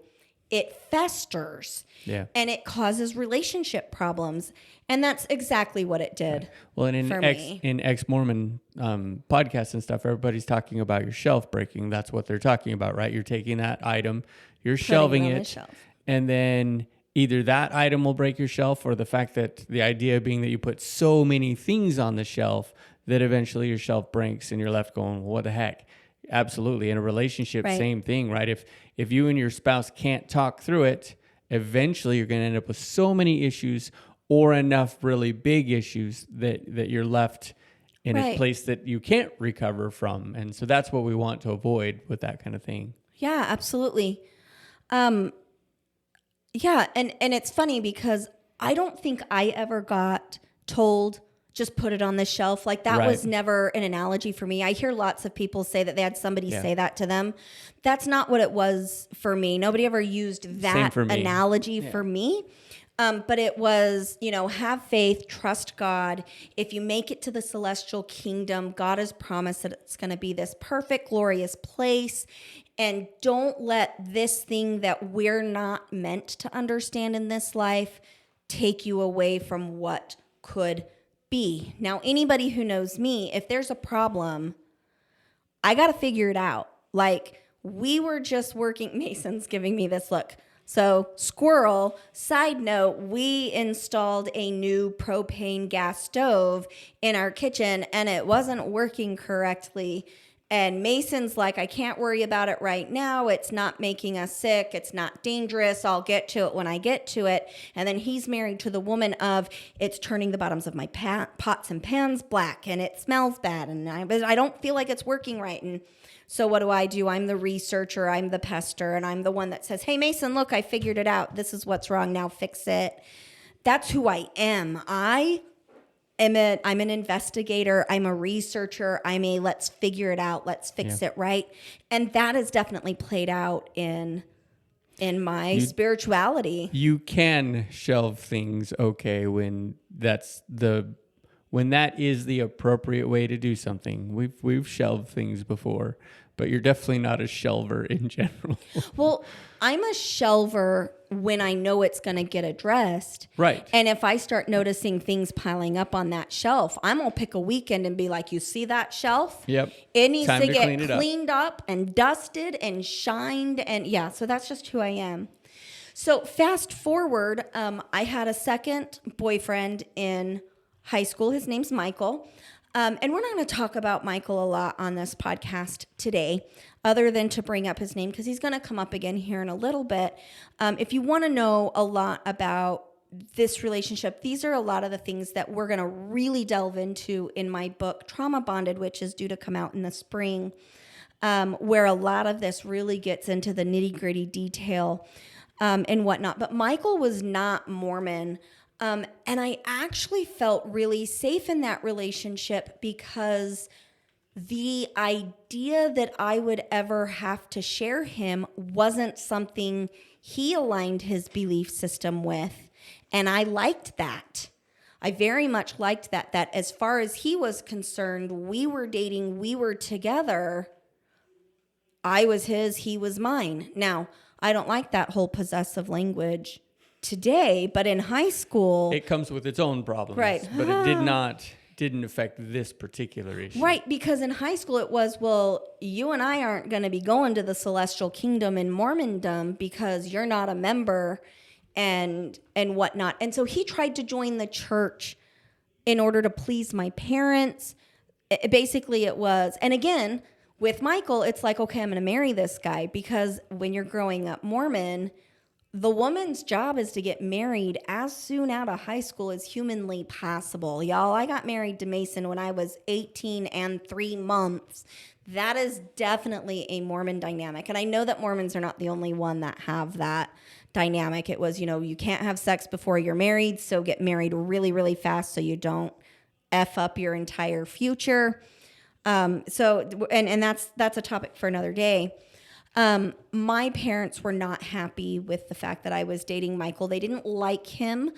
A: it festers. Yeah. And it causes relationship problems. And that's exactly what it did. Right.
B: Well, and in ex-Mormon podcasts and stuff, everybody's talking about your shelf breaking. That's what they're talking about, right? You're taking that item, you're shelving it, and then either that item will break your shelf, or the fact that the idea being that you put so many things on the shelf that eventually your shelf breaks and you're left going, what the heck? Absolutely. In a relationship, right. Same thing, right? If you and your spouse can't talk through it, eventually you're going to end up with so many issues, or enough really big issues that you're left in right. a place that you can't recover from. And so that's what we want to avoid with that kind of thing.
A: Yeah, absolutely. Yeah, and it's funny because I don't think I ever got told just put it on the shelf. Like that
B: Right.
A: was never an analogy for me. I hear lots of people say that they had somebody say that to them. That's not what it was for me. Nobody ever used that analogy for me. But it was, have faith, trust God. If you make it to the celestial kingdom, God has promised that it's going to be this perfect, glorious place. And don't let this thing that we're not meant to understand in this life take you away from what could be. Now, anybody who knows me, if there's a problem, I got to figure it out. Like, we were just working, Mason's giving me this look. So, squirrel, side note, we installed a new propane gas stove in our kitchen and it wasn't working correctly. And Mason's like, I can't worry about it right now. It's not making us sick. It's not dangerous. I'll get to it when I get to it. And then he's married to the woman of, it's turning the bottoms of my pots and pans black and it smells bad. And I don't feel like it's working right. And so what do? I'm the researcher, I'm the pester, and I'm the one that says, hey, Mason, look, I figured it out. This is what's wrong. Now fix it. That's who I am. I'm an investigator. I'm a researcher. Let's figure it out. Let's fix it right. And that has definitely played out in my spirituality.
B: You can shelve things when that is the appropriate way to do something. We've shelved things before, but you're definitely not a shelver in general.
A: Well, I'm a shelver when I know it's going to get addressed.
B: Right.
A: And if I start noticing things piling up on that shelf, I'm going to pick a weekend and be like, you see that shelf?
B: Yep.
A: It needs to get cleaned up and dusted and shined. And so that's just who I am. So fast forward, I had a second boyfriend in high school. His name's Michael. And we're not going to talk about Michael a lot on this podcast today, other than to bring up his name because he's going to come up again here in a little bit. If you want to know a lot about this relationship, these are a lot of the things that we're going to really delve into in my book, Trauma Bonded, which is due to come out in the spring, where a lot of this really gets into the nitty-gritty detail and whatnot. But Michael was not Mormon. And I actually felt really safe in that relationship because the idea that I would ever have to share him wasn't something he aligned his belief system with. And I liked that. I very much liked that as far as he was concerned, we were dating, we were together. I was his, he was mine. Now, I don't like that whole possessive language today, but in high school,
B: it comes with its own problems,
A: right?
B: But it didn't affect this particular issue,
A: right? Because in high school, it was, well, you and I aren't going to be going to the celestial kingdom in Mormondom because you're not a member, and whatnot. And so he tried to join the church in order to please my parents. Basically, it was, and again, with Michael, it's like, okay, I'm going to marry this guy because when you're growing up Mormon, the woman's job is to get married as soon out of high school as humanly possible. Y'all, I got married to Mason when I was 18 and 3 months. That is definitely a Mormon dynamic. And I know that Mormons are not the only one that have that dynamic. It was, you can't have sex before you're married, so get married really, really fast so you don't F up your entire future. And that's a topic for another day. My parents were not happy with the fact that I was dating Michael. They didn't like him.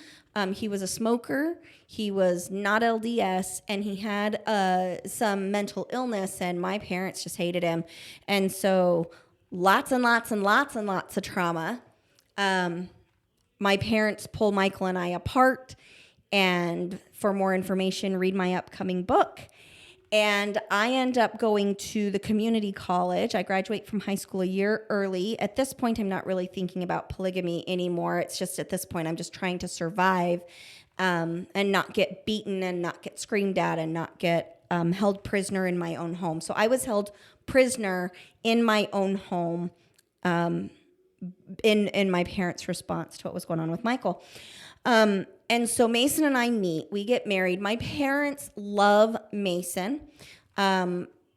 A: He was a smoker. He was not LDS, and he had some mental illness, and my parents just hated him. And so lots and lots and lots and lots of trauma. My parents pull Michael and I apart, and for more information, read my upcoming book. And I end up going to the community college. I graduate from high school a year early. At this point, I'm not really thinking about polygamy anymore. It's just at this point, I'm just trying to survive and not get beaten and not get screamed at and not get held prisoner in my own home. So I was held prisoner in my own home in my parents' response to what was going on with Michael. And so Mason and I meet, we get married. My parents love Mason.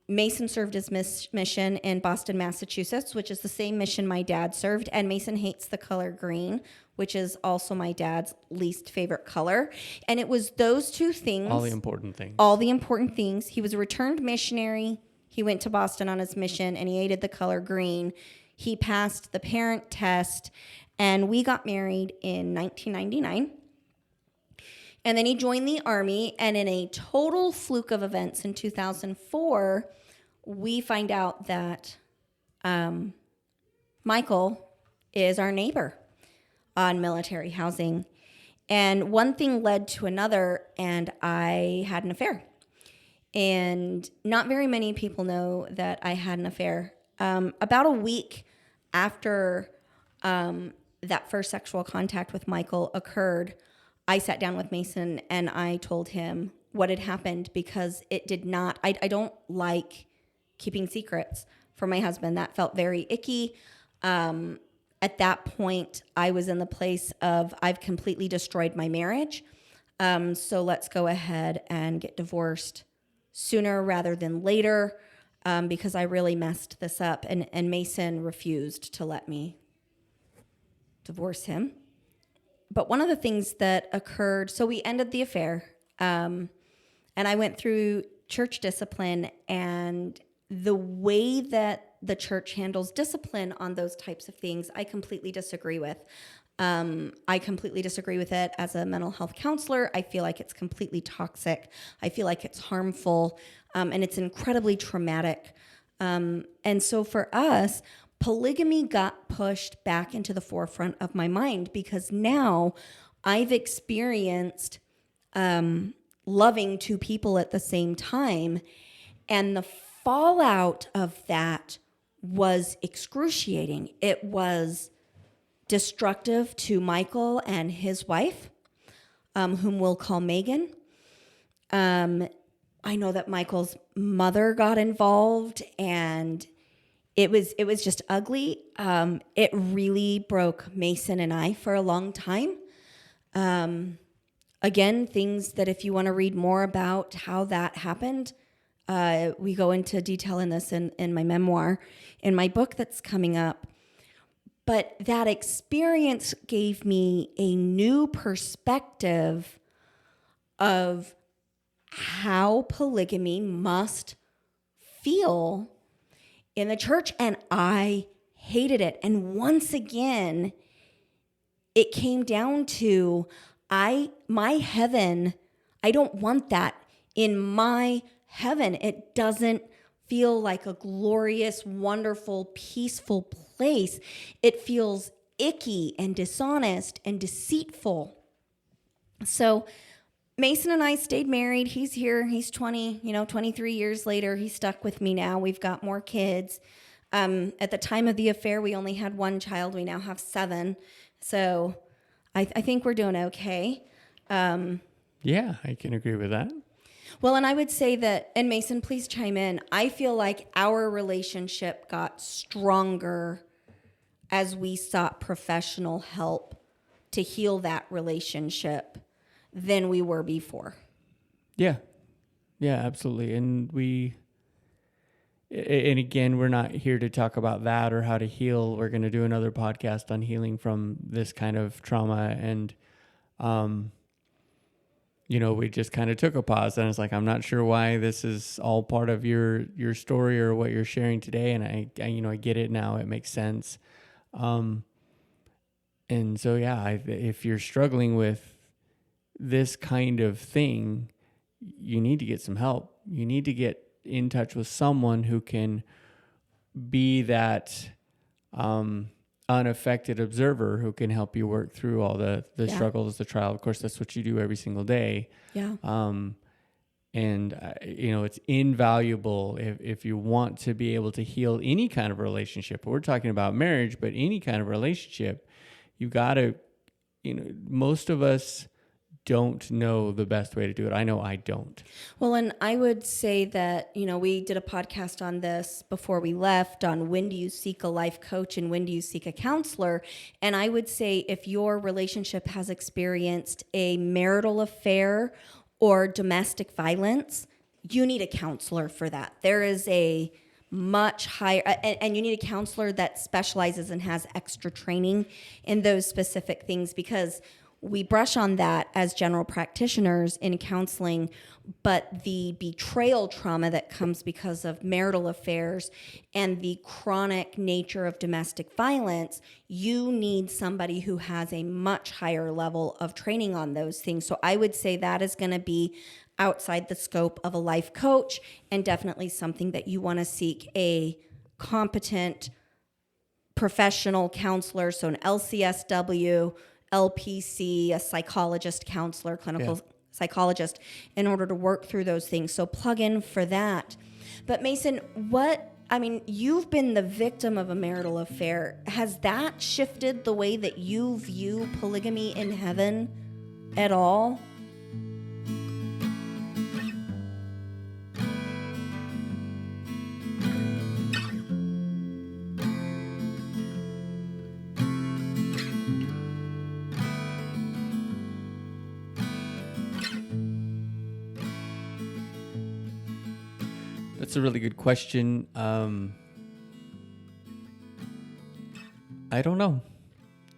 A: Mason served his mission in Boston, Massachusetts, which is the same mission my dad served. And Mason hates the color green, which is also my dad's least favorite color. And it was those two things.
B: All the important things.
A: All the important things. He was a returned missionary. He went to Boston on his mission, and he hated the color green. He passed the parent test, and we got married in 1999. And then he joined the Army, and in a total fluke of events in 2004, we find out that Michael is our neighbor on military housing. And one thing led to another, and I had an affair. And not very many people know that I had an affair. About a week after that first sexual contact with Michael occurred, I sat down with Mason and I told him what had happened, because it did not, I don't like keeping secrets from my husband. That felt very icky. At that point, I was in the place of, I've completely destroyed my marriage. So let's go ahead and get divorced sooner rather than later, because I really messed this up. And Mason refused to let me divorce him. But one of the things that occurred, so we ended the affair, and I went through church discipline, and the way that the church handles discipline on those types of things, I completely disagree with. I completely disagree with it as a mental health counselor. I feel like it's completely toxic. I feel like it's harmful, and it's incredibly traumatic. And so for us, polygamy got pushed back into the forefront of my mind, because now I've experienced loving two people at the same time, and the fallout of that was excruciating. It was destructive to Michael and his wife, whom we'll call Megan. I know that Michael's mother got involved, and it was just ugly. It really broke Mason and I for a long time. Again, things that if you want to read more about how that happened, we go into detail in this in my memoir, in my book that's coming up. But that experience gave me a new perspective of how polygamy must feel in the church, and I hated it. And once again, it came down to my heaven. I don't want that in my heaven. It doesn't feel like a glorious, wonderful, peaceful place. It feels icky and dishonest and deceitful. So Mason and I stayed married. He's here. He's 23 years later. He's stuck with me now. We've got more kids. At the time of the affair, we only had one child. We now have 7. So I think we're doing okay.
B: Yeah, I can agree with that.
A: Well, and I would say that, and Mason, please chime in. I feel like our relationship got stronger as we sought professional help to heal that relationship than we were before. Yeah,
B: absolutely. And again, we're not here to talk about that or how to heal. We're going to do another podcast on healing from this kind of trauma. And, we just kind of took a pause, and it's like, I'm not sure why this is all part of your story or what you're sharing today. And I get it now. It makes sense. And so, if you're struggling with this kind of thing, you need to get some help. You need to get in touch with someone who can be that unaffected observer who can help you work through all the struggles, the trial. Of course, that's what you do every single day.
A: Yeah.
B: It's invaluable if you want to be able to heal any kind of relationship. We're talking about marriage, but any kind of relationship, you got to, most of us don't know the best way to do it. I know I don't.
A: Well, and I would say that, we did a podcast on this before we left on when do you seek a life coach and when do you seek a counselor. And I would say if your relationship has experienced a marital affair or domestic violence, you need a counselor for that. There is a much higher, and you need a counselor that specializes and has extra training in those specific things, because we brush on that as general practitioners in counseling, but the betrayal trauma that comes because of marital affairs and the chronic nature of domestic violence, you need somebody who has a much higher level of training on those things. So I would say that is going to be outside the scope of a life coach, and definitely something that you want to seek a competent professional counselor, so an LCSW, LPC, a psychologist, counselor, clinical psychologist, in order to work through those things. So plug in for that. But Mason, you've been the victim of a marital affair. Has that shifted the way that you view polygamy in heaven at all?
B: That's a really good question. I don't know.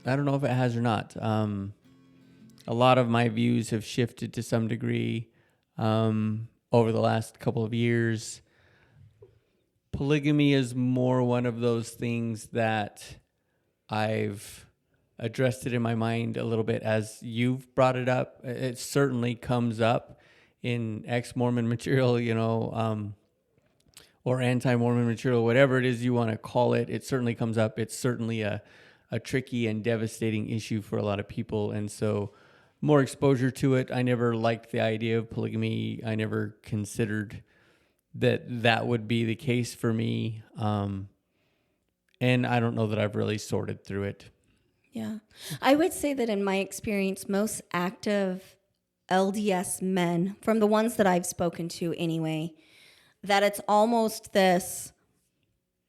B: I don't know if it has or not. A lot of my views have shifted to some degree over the last couple of years. Polygamy is more one of those things that I've addressed it in my mind a little bit as you've brought it up. It certainly comes up in ex-Mormon material, or anti-Mormon material, whatever it is you want to call it. It certainly comes up. It's certainly a tricky and devastating issue for a lot of people. And so more exposure to it. I never liked the idea of polygamy. I never considered that would be the case for me. And I don't know that I've really sorted through it.
A: Yeah. I would say that in my experience, most active LDS men, from the ones that I've spoken to anyway, that it's almost this,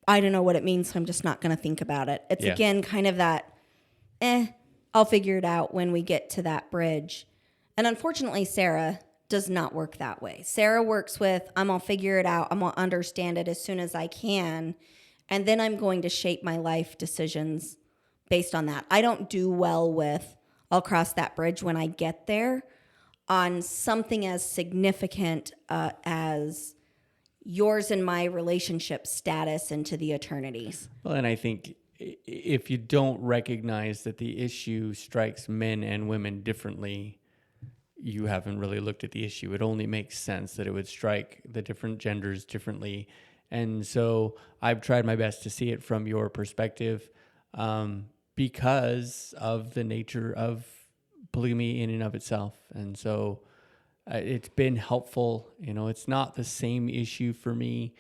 A: I don't know what it means, so I'm just not going to think about it. It's again kind of that, I'll figure it out when we get to that bridge. And unfortunately, Sarah does not work that way. Sarah works with, I'm going to figure it out. I'm going to understand it as soon as I can. And then I'm going to shape my life decisions based on that. I don't do well with, I'll cross that bridge when I get there, on something as significant as yours and my relationship status into the eternities.
B: Well, and I think if you don't recognize that the issue strikes men and women differently, you haven't really looked at the issue. It only makes sense that it would strike the different genders differently. And so I've tried my best to see it from your perspective because of the nature of polygamy in and of itself. And so it's been helpful. It's not the same issue for me,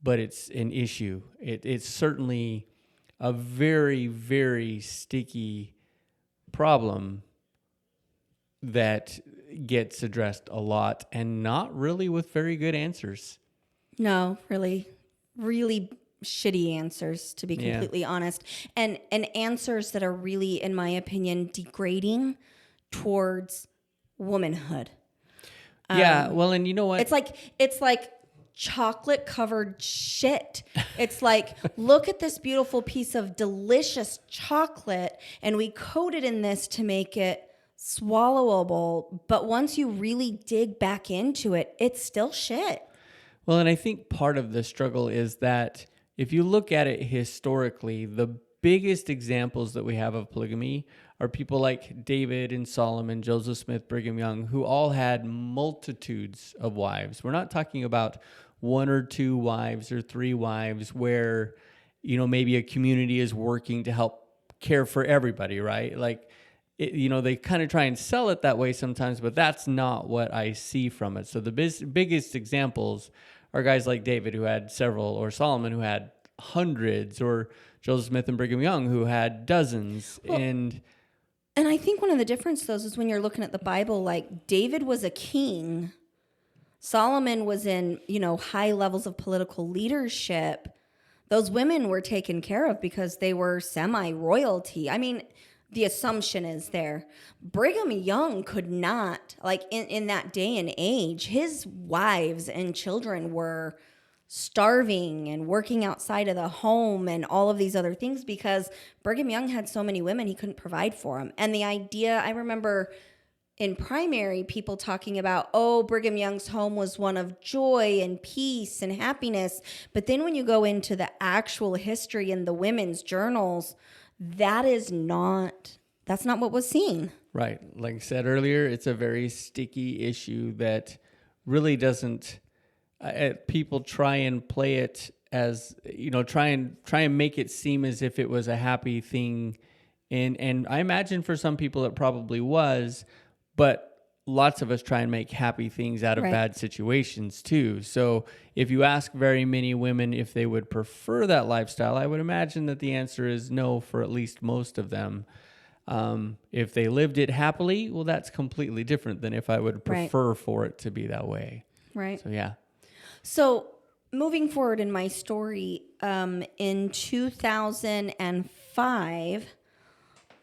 B: but it's an issue. It's certainly a very, very sticky problem that gets addressed a lot and not really with very good answers.
A: No, really, really shitty answers, to be completely honest. And answers that are really, in my opinion, degrading towards womanhood.
B: Well, and you know what?
A: It's like chocolate covered shit. It's like, look at this beautiful piece of delicious chocolate, and we coat it in this to make it swallowable. But once you really dig back into it, it's still shit.
B: Well, and I think part of the struggle is that if you look at it historically, the biggest examples that we have of polygamy are people like David and Solomon, Joseph Smith, Brigham Young, who all had multitudes of wives. We're not talking about one or two wives or three wives where, maybe a community is working to help care for everybody, right? They kind of try and sell it that way sometimes, but that's not what I see from it. So the biggest examples are guys like David, who had several, or Solomon, who had hundreds, or Joseph Smith and Brigham Young, who had dozens.
A: And I think one of the differences is when you're looking at the Bible, like David was a king. Solomon was in, high levels of political leadership. Those women were taken care of because they were semi-royalty. I mean, the assumption is there. Brigham Young could not, like in that day and age, his wives and children were starving and working outside of the home and all of these other things because Brigham Young had so many women he couldn't provide for them. And the idea, I remember in primary, people talking about, oh, Brigham Young's home was one of joy and peace and happiness. But then when you go into the actual history in the women's journals, that's not what was seen.
B: Right. Like I said earlier, it's a very sticky issue that really doesn't, people try and play it as, try and make it seem as if it was a happy thing. And I imagine for some people it probably was, but lots of us try and make happy things out of bad situations too. So if you ask very many women if they would prefer that lifestyle, I would imagine that the answer is no for at least most of them. If they lived it happily, well, that's completely different than if I would prefer for it to be that way.
A: Right.
B: So, yeah.
A: So moving forward in my story, in 2005,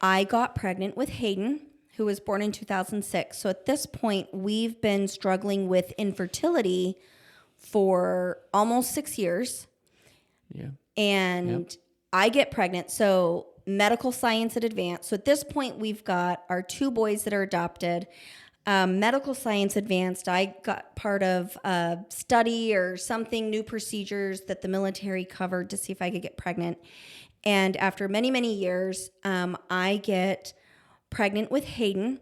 A: I got pregnant with Hayden, who was born in 2006. So at this point, we've been struggling with infertility for almost 6 years.
B: Yeah.
A: And I get pregnant. So medical science at advanced. So at this point, we've got our 2 boys that are adopted. Medical science advanced, I got part of a study or something, new procedures that the military covered to see if I could get pregnant. And after many, many years, I get pregnant with Hayden.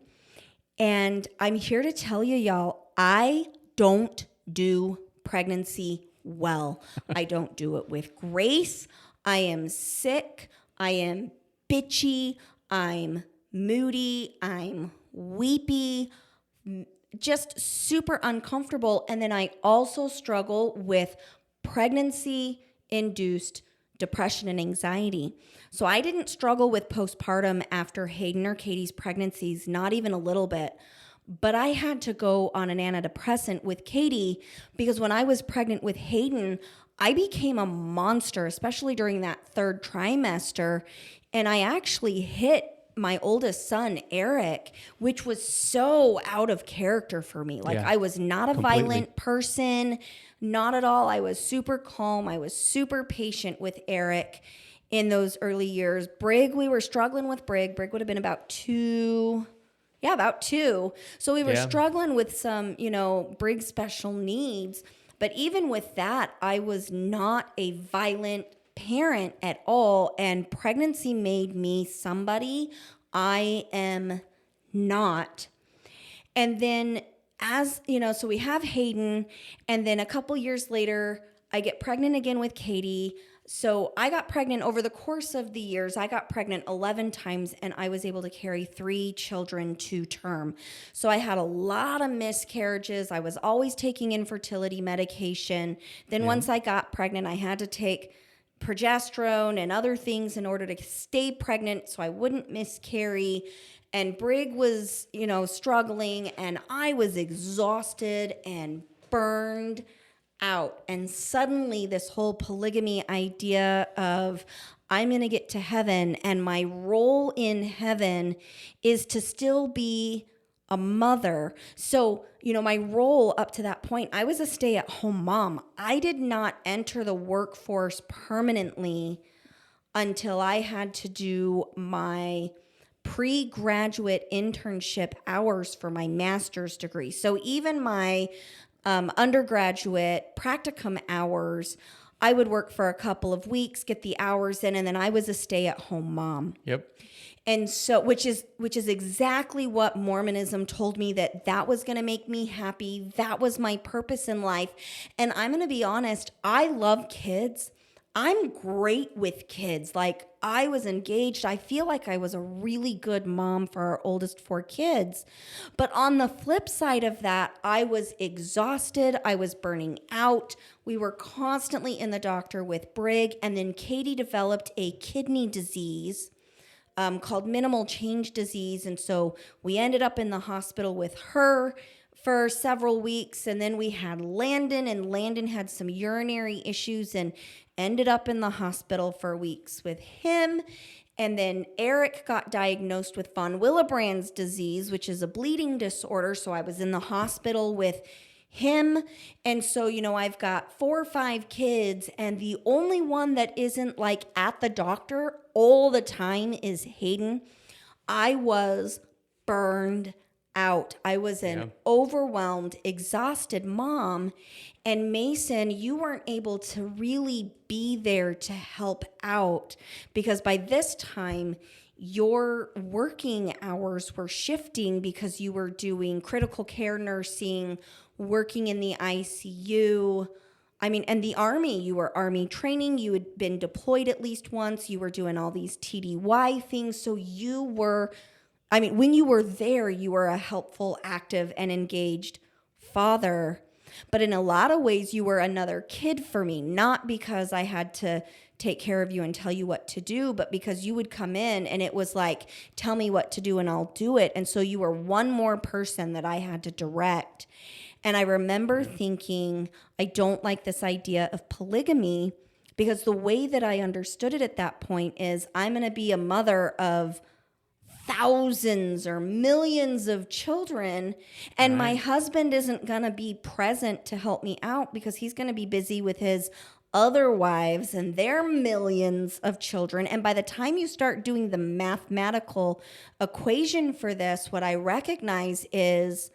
A: And I'm here to tell you, y'all, I don't do pregnancy well. I don't do it with grace. I am sick. I am bitchy. I'm moody. I'm weepy. Just super uncomfortable. And then I also struggle with pregnancy-induced depression and anxiety. So I didn't struggle with postpartum after Hayden or Katie's pregnancies, not even a little bit. But I had to go on an antidepressant with Katie because when I was pregnant with Hayden, I became a monster, especially during that 3rd trimester. And I actually hit my oldest son, Eric, which was so out of character for me. Like I was not a violent person, not at all. I was super calm. I was super patient with Eric in those early years. Brig, we were struggling with Brig. Brig would have been about 2. Yeah, about 2. So we were struggling with some, Brig special needs. But even with that, I was not a violent parent at all. And pregnancy made me somebody I am not. And then so we have Hayden. And then a couple years later, I get pregnant again with Katie. So I got pregnant over the course of the years. I got pregnant 11 times and I was able to carry 3 children to term. So I had a lot of miscarriages. I was always taking infertility medication. Then once I got pregnant, I had to take progesterone and other things in order to stay pregnant so I wouldn't miscarry. And Brig was, struggling and I was exhausted and burned out. And suddenly this whole polygamy idea of I'm going to get to heaven and my role in heaven is to still be a mother. So, my role up to that point, I was a stay-at-home mom. I did not enter the workforce permanently until I had to do my pre-graduate internship hours for my master's degree. So even my undergraduate practicum hours, I would work for a couple of weeks, get the hours in, and then I was a stay-at-home mom.
B: Yep.
A: And so, which is exactly what Mormonism told me that was going to make me happy. That was my purpose in life. And I'm going to be honest, I love kids. I'm great with kids. Like I was engaged. I feel like I was a really good mom for our oldest 4 kids. But on the flip side of that, I was exhausted. I was burning out. We were constantly in the doctor with Brig. And then Katie developed a kidney disease called minimal change disease. And so we ended up in the hospital with her for several weeks. And then we had Landon, and Landon had some urinary issues and ended up in the hospital for weeks with him. And then Eric got diagnosed with von Willebrand's disease, which is a bleeding disorder. So I was in the hospital with him. And so, I've got 4 or 5 kids, and the only one that isn't like at the doctor all the time is Hayden. I was burned out. I was an overwhelmed, exhausted mom. And Mason, you weren't able to really be there to help out because by this time, your working hours were shifting because you were doing critical care nursing, working in the ICU. And the Army, you were Army training. You had been deployed at least once. You were doing all these TDY things. So you were, when you were there, you were a helpful, active, and engaged father. But in a lot of ways, you were another kid for me, not because I had to take care of you and tell you what to do, but because you would come in and it was like, tell me what to do and I'll do it. And so you were one more person that I had to direct. And I remember thinking, I don't like this idea of polygamy because the way that I understood it at that point is I'm going to be a mother of thousands or millions of children, and my husband isn't going to be present to help me out because he's going to be busy with his other wives and their millions of children. And by the time you start doing the mathematical equation for this, what I recognize is,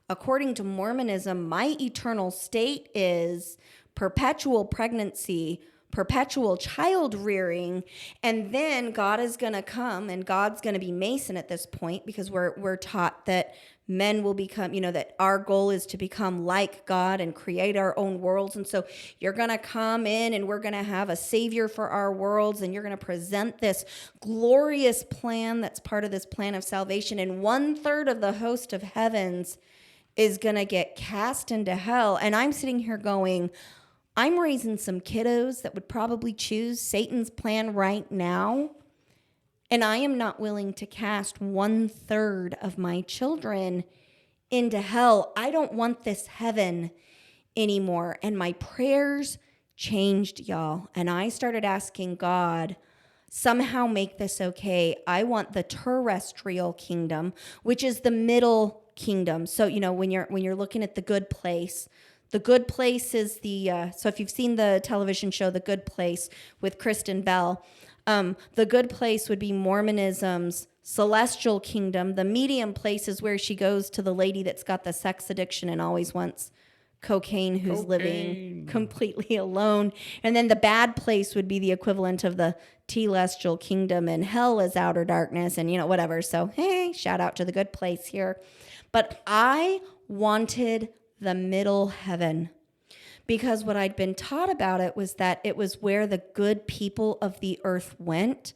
A: according to Mormonism, my eternal state is perpetual pregnancy, perpetual child rearing, and then God is going to come, and God's going to be Mason at this point because we're taught that men will become, that our goal is to become like God and create our own worlds. And so you're going to come in and we're going to have a savior for our worlds, and you're going to present this glorious plan that's part of this plan of salvation. And 1/3 of the host of heavens is going to get cast into hell. And I'm sitting here going, I'm raising some kiddos that would probably choose Satan's plan right now. And I am not willing to cast 1/3 of my children into hell. I don't want this heaven anymore. And my prayers changed, y'all. And I started asking God, somehow make this okay. I want the terrestrial kingdom, which is the middle kingdom. So, when you're looking at the good place, the good place is so if you've seen the television show The Good Place with Kristen Bell, the good place would be Mormonism's celestial kingdom. The medium place is where she goes to the lady that's got the sex addiction and always wants cocaine, who's living completely alone. And then the bad place would be the equivalent of the telestial kingdom, and hell is outer darkness and, whatever. So, hey, shout out to the good place here. But I wanted the middle heaven because what I'd been taught about it was that it was where the good people of the earth went,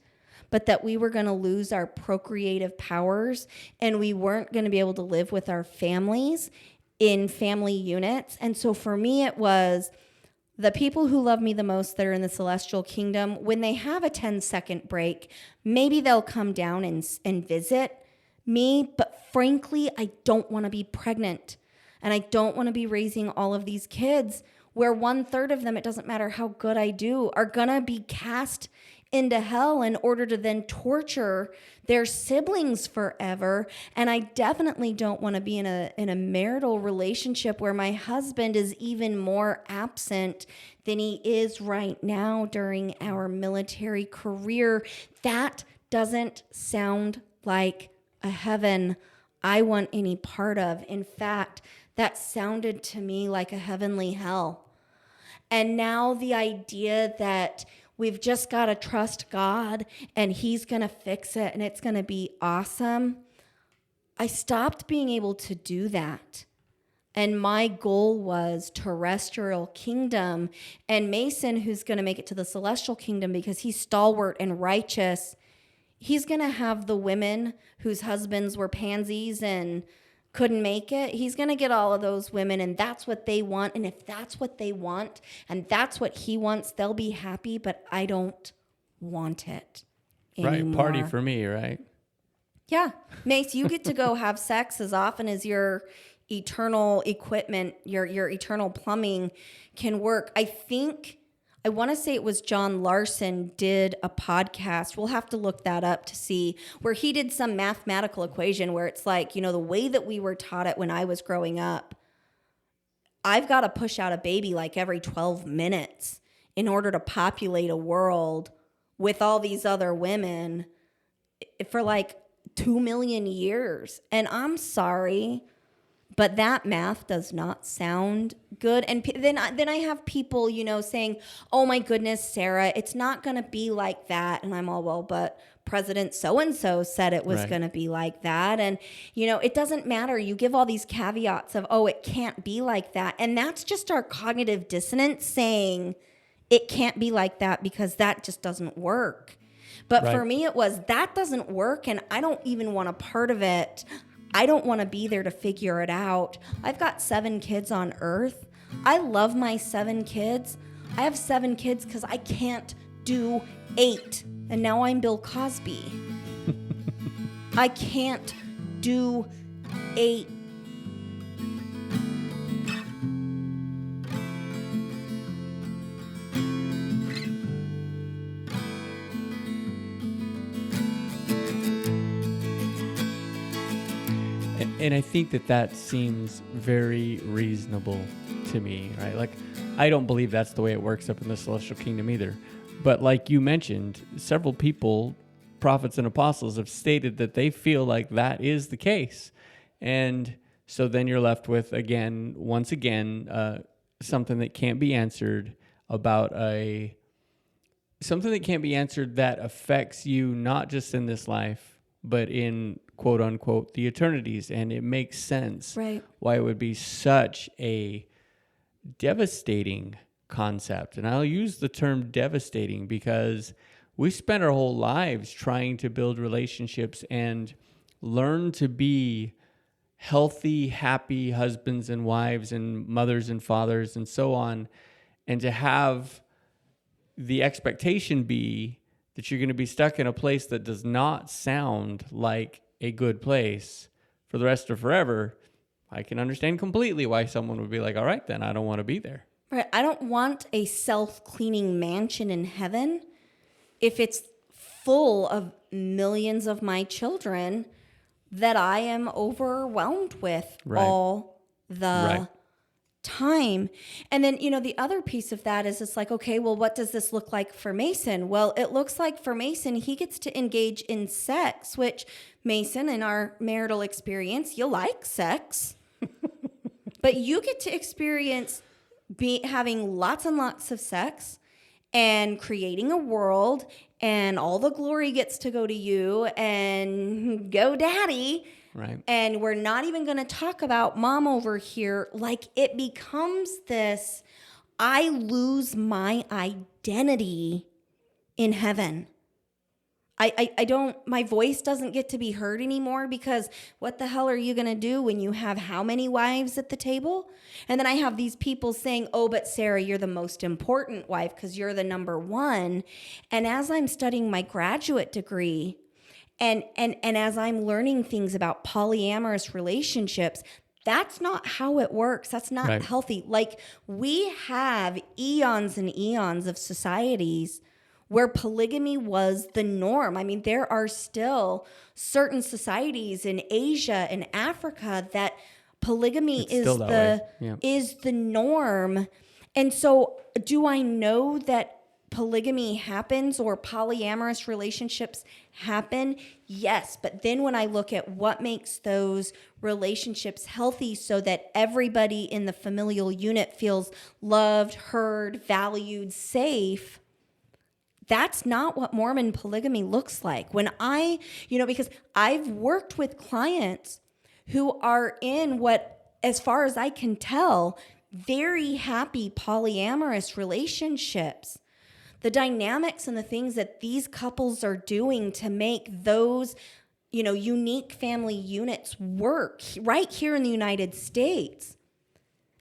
A: but that we were going to lose our procreative powers and we weren't going to be able to live with our families in family units. And so for me, it was the people who love me the most that are in the celestial kingdom, when they have a 10-second break, maybe they'll come down and visit me. But frankly, I don't want to be pregnant. And I don't want to be raising all of these kids where 1/3 of them, it doesn't matter how good I do, are going to be cast into hell in order to then torture their siblings forever. And I definitely don't want to be in a marital relationship where my husband is even more absent than he is right now during our military career. That doesn't sound like a heaven I want any part of. In fact, that sounded to me like a heavenly hell. And now the idea that we've just got to trust God and he's going to fix it and it's going to be awesome. I stopped being able to do that. And my goal was terrestrial kingdom. And Mason, who's going to make it to the celestial kingdom because he's stalwart and righteous, he's going to have the women whose husbands were pansies and couldn't make it. He's going to get all of those women, and that's what they want. And if that's what they want and that's what he wants, they'll be happy, but I don't want it anymore.
B: Right, party for me, right?
A: Yeah. Mace, you get to go have sex as often as your eternal equipment, your eternal plumbing can work. I I want to say it was John Larson did a podcast. We'll have to look that up to see, where he did some mathematical equation where it's like, you know, the way that we were taught it when I was growing up, I've got to push out a baby like every 12 minutes in order to populate a world with all these other women for like 2 million years. And I'm sorry, but that math does not sound good. And then I have people, you know, saying, oh my goodness, Sarah, it's not going to be like that. And I'm all, well, but President so-and-so said it was going to be like that. And, you know, it doesn't matter. You give all these caveats of, oh, it can't be like that. And that's just our cognitive dissonance saying it can't be like that because that just doesn't work. But for me, it was, that doesn't work. And I don't even want a part of it. I don't want to be there to figure it out. I've got 7 kids on earth. I love my 7 kids. I have 7 kids because I can't do 8. And now I'm Bill Cosby. I can't do 8.
B: And I think that seems very reasonable to me, right? Like, I don't believe that's the way it works up in the celestial kingdom either. But like you mentioned, several people, prophets and apostles, have stated that they feel like that is the case. And so then you're left with, once again, something that can't be answered something that can't be answered that affects you not just in this life, but in quote unquote the eternities. And it makes sense why it would be such a devastating concept. And I'll use the term devastating because we spend our whole lives trying to build relationships and learn to be healthy, happy husbands and wives and mothers and fathers and so on. And to have the expectation be that you're going to be stuck in a place that does not sound like a good place for the rest of forever, I can understand completely why someone would be like, all right, then I don't want to be there.
A: Right. I don't want a self-cleaning mansion in heaven if it's full of millions of my children that I am overwhelmed with all the time. And then, you know, the other piece of that is it's like, okay, well, what does this look like for Mason? Well, it looks like for Mason, he gets to engage in sex, which Mason, in our marital experience, you like sex, but you get to experience having lots and lots of sex and creating a world, and all the glory gets to go to you and go daddy.
B: Right.
A: And we're not even going to talk about mom over here. Like, it becomes this, I lose my identity in heaven. I don't, my voice doesn't get to be heard anymore, because what the hell are you going to do when you have how many wives at the table? And then I have these people saying, oh, but Sarah, you're the most important wife because you're the number one. And as I'm studying my graduate degree, and as I'm learning things about polyamorous relationships, that's not how it works. That's not healthy. Like, we have eons and eons of societies where polygamy was the norm. I mean, there are still certain societies in Asia and Africa that polygamy is the norm. And so, do I know that polygamy happens or polyamorous relationships happen? Yes. But then when I look at what makes those relationships healthy so that everybody in the familial unit feels loved, heard, valued, safe, that's not what Mormon polygamy looks like. When because I've worked with clients who are in what, as far as I can tell, very happy polyamorous relationships. The dynamics and the things that these couples are doing to make those, unique family units work right here in the United States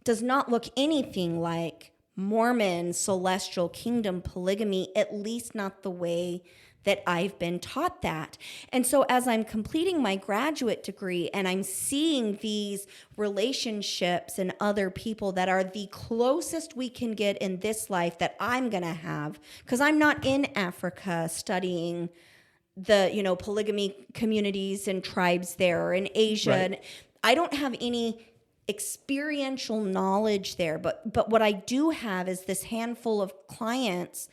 A: does not look anything like Mormon celestial kingdom polygamy, at least not the way that I've been taught that. And so as I'm completing my graduate degree and I'm seeing these relationships and other people that are the closest we can get in this life that I'm going to have, because I'm not in Africa studying the, polygamy communities and tribes there, or in Asia.
B: Right.
A: And I don't have any experiential knowledge there, but what I do have is this handful of clients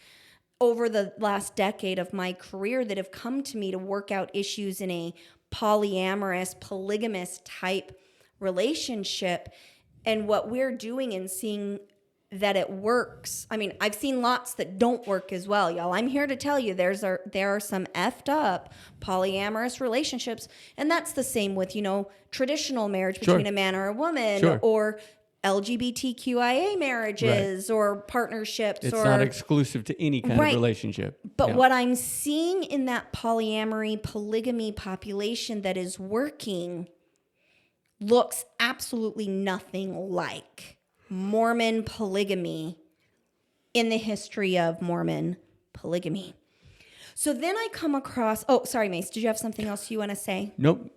A: over the last decade of my career that have come to me to work out issues in a polyamorous, polygamous type relationship. And what we're doing and seeing that it works. I mean, I've seen lots that don't work as well, y'all. I'm here to tell you there are some effed up polyamorous relationships. And that's the same with, traditional marriage between a man or a woman, or LGBTQIA marriages, or partnerships.
B: It's not exclusive to any kind of relationship.
A: But what I'm seeing in that polyamory, polygamy population that is working looks absolutely nothing like Mormon polygamy in the history of Mormon polygamy. So then I come across, sorry, Mace, did you have something else you want to say?
B: Nope.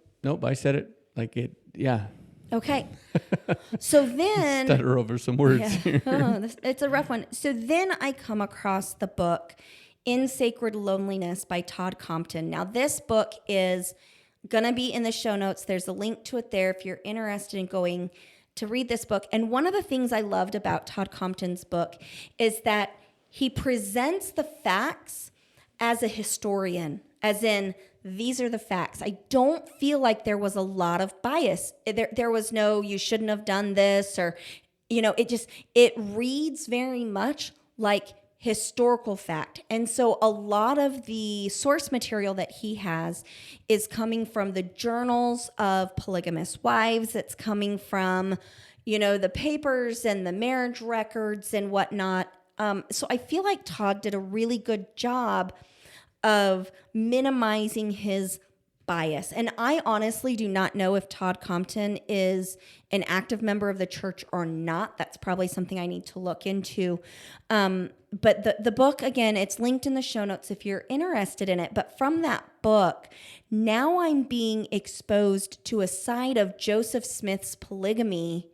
B: I said it like it, yeah.
A: Okay. So then...
B: Stutter over some words here.
A: It's a rough one. So then I come across the book In Sacred Loneliness by Todd Compton. Now, this book is going to be in the show notes. There's a link to it there if you're interested in going to read this book. And one of the things I loved about Todd Compton's book is that he presents the facts as a historian, as in, these are the facts. I don't feel like there was a lot of bias. There was no, you shouldn't have done this, or, it reads very much like historical fact. And so a lot of the source material that he has is coming from the journals of polygamous wives. It's coming from, the papers and the marriage records and whatnot. So I feel like Todd did a really good job of minimizing his bias. And I honestly do not know if Todd Compton is an active member of the church or not. That's probably something I need to look into. But the book, again, it's linked in the show notes if you're interested in it. But from that book, now I'm being exposed to a side of Joseph Smith's polygamy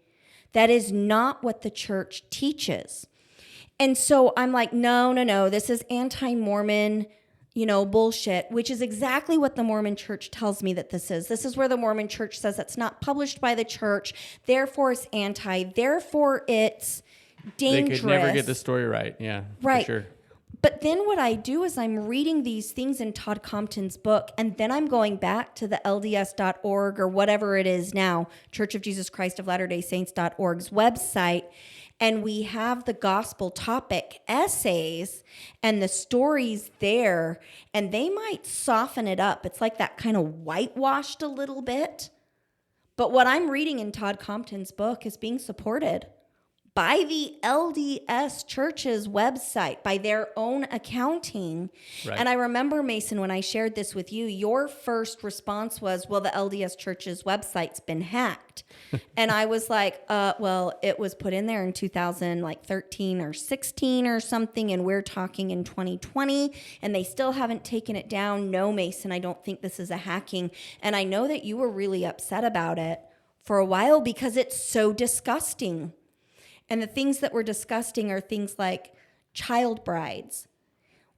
A: that is not what the church teaches. And so I'm like, no, this is anti-Mormon bullshit, which is exactly what the Mormon church tells me that this is. This is where the Mormon church says it's not published by the church, therefore it's anti, therefore it's dangerous.
B: They could never get the story right. Yeah,
A: right.
B: For sure.
A: But then what I do is I'm reading these things in Todd Compton's book, and then I'm going back to the LDS.org or whatever it is now, Church of Jesus Christ of Latter-day Saints.org's website, and we have the gospel topic essays and the stories there, and they might soften it up. It's like that kind of whitewashed a little bit. But what I'm reading in Todd Compton's book is being supported by the LDS Church's website, by their own accounting. Right. And I remember, Mason, when I shared this with you, your first response was, well, the LDS Church's website's been hacked. And I was like, well, it was put in there in 2013 or 16 or something, and we're talking in 2020, and they still haven't taken it down. No, Mason, I don't think this is a hacking. And I know that you were really upset about it for a while because it's so disgusting. And the things that were disgusting are things like child brides,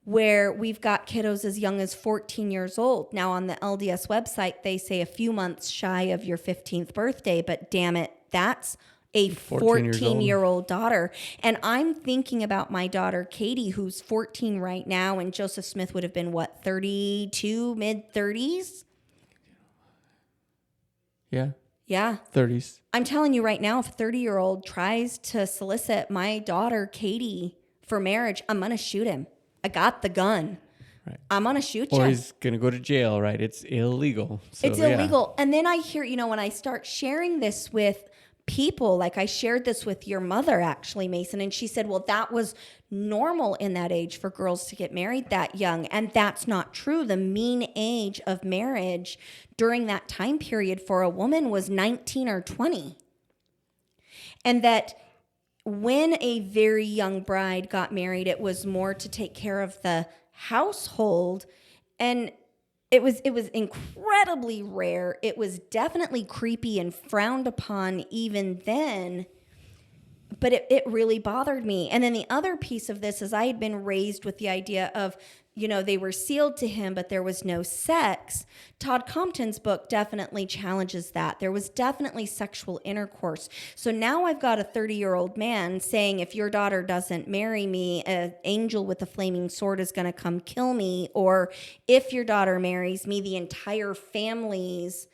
A: where we've got kiddos as young as 14 years old. Now, on the LDS website, they say a few months shy of your 15th birthday, but damn it, that's a 14-year-old daughter. And I'm thinking about my daughter, Katie, who's 14 right now, and Joseph Smith would have been, 32, mid-30s?
B: Yeah.
A: Yeah.
B: 30s.
A: I'm telling you right now, if a 30-year-old tries to solicit my daughter, Katie, for marriage, I'm going to shoot him. I got the gun. Right. I'm going to shoot you.
B: Or he's going to go to jail, right? It's illegal. So,
A: it's illegal. And then I hear, when I start sharing this with people, like I shared this with your mother, actually, Mason, and she said, well, that was normal in that age for girls to get married that young. And that's not true. The mean age of marriage during that time period for a woman was 19 or 20. And that when a very young bride got married, it was more to take care of the household And it was incredibly rare. It was definitely creepy and frowned upon even then. But it really bothered me. And then the other piece of this is I had been raised with the idea of, they were sealed to him, but there was no sex. Todd Compton's book definitely challenges that. There was definitely sexual intercourse. So now I've got a 30-year-old man saying, if your daughter doesn't marry me, an angel with a flaming sword is going to come kill me. Or if your daughter marries me, the entire family's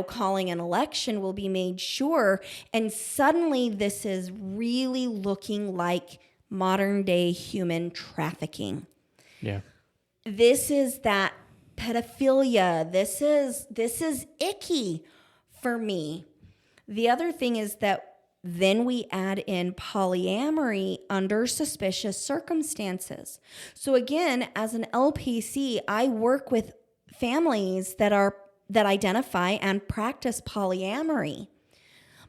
A: calling an election will be made sure. And suddenly this is really looking like modern day human trafficking.
B: Yeah.
A: This is that pedophilia. This is icky for me. The other thing is that then we add in polyamory under suspicious circumstances. So again, as an LPC, I work with families that identify and practice polyamory.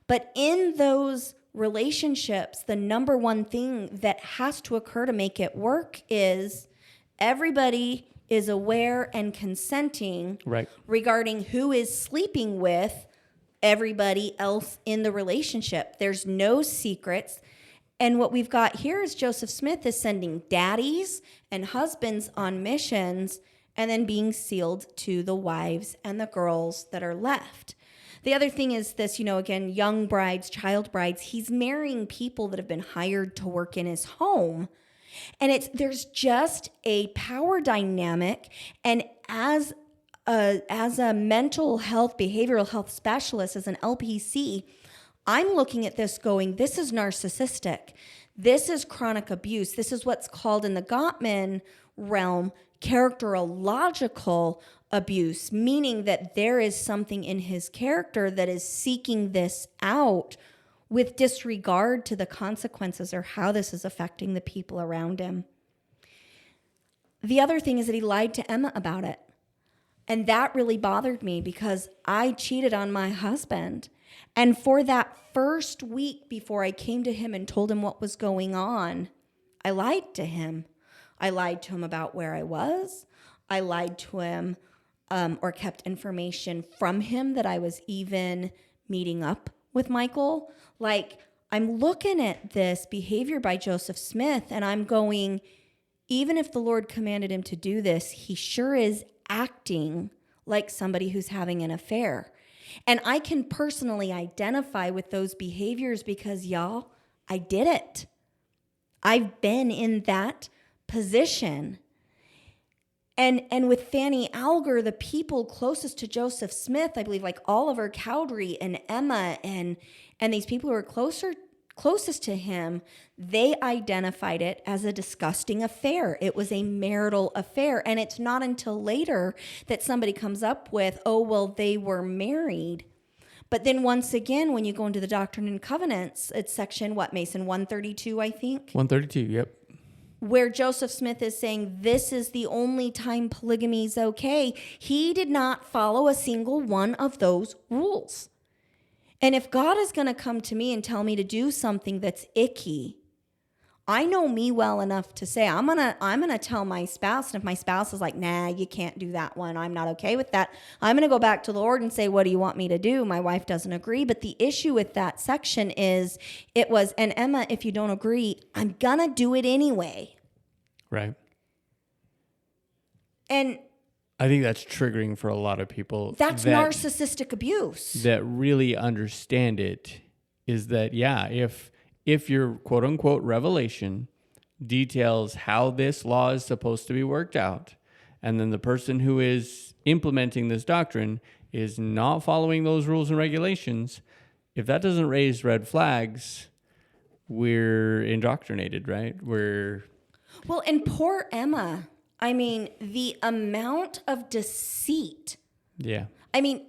A: But in those relationships, the number one thing that has to occur to make it work is everybody is aware and consenting regarding who is sleeping with everybody else in the relationship. There's no secrets. And what we've got here is Joseph Smith is sending daddies and husbands on missions and then being sealed to the wives and the girls that are left. The other thing is this, again, young brides, child brides, he's marrying people that have been hired to work in his home. And there's just a power dynamic. And as a mental health, behavioral health specialist, as an LPC, I'm looking at this going, this is narcissistic. This is chronic abuse. This is what's called in the Gottman realm characterological abuse, meaning that there is something in his character that is seeking this out with disregard to the consequences or how this is affecting the people around him. The other thing is that he lied to Emma about it. And that really bothered me because I cheated on my husband. And for that first week before I came to him and told him what was going on, I lied to him. I lied to him about where I was. I lied to him or kept information from him that I was even meeting up with Michael. Like, I'm looking at this behavior by Joseph Smith and I'm going, even if the Lord commanded him to do this, he sure is acting like somebody who's having an affair. And I can personally identify with those behaviors because, y'all, I did it. I've been in that position. And with Fanny Alger, the people closest to Joseph Smith, I believe, like Oliver Cowdery and Emma and these people who are closest to him, they identified it as a disgusting affair. It was a marital affair. And it's not until later that somebody comes up with, oh, well, they were married. But then once again, when you go into the Doctrine and Covenants, it's section, Mason, 132, I think?
B: 132, yep.
A: Where Joseph Smith is saying this is the only time polygamy is okay. He did not follow a single one of those rules. And if God is going to come to me and tell me to do something that's icky, I know me well enough to say, I'm gonna tell my spouse. And if my spouse is like, nah, you can't do that one, I'm not okay with that, I'm going to go back to the Lord and say, what do you want me to do? My wife doesn't agree. But the issue with that section is and Emma, if you don't agree, I'm going to do it anyway.
B: Right.
A: And
B: I think that's triggering for a lot of people.
A: That's narcissistic abuse.
B: That really understand it is that, yeah, if your quote unquote revelation details how this law is supposed to be worked out, and then the person who is implementing this doctrine is not following those rules and regulations, if that doesn't raise red flags, we're indoctrinated, right?
A: Well, and poor Emma. I mean, the amount of deceit.
B: Yeah.
A: I mean,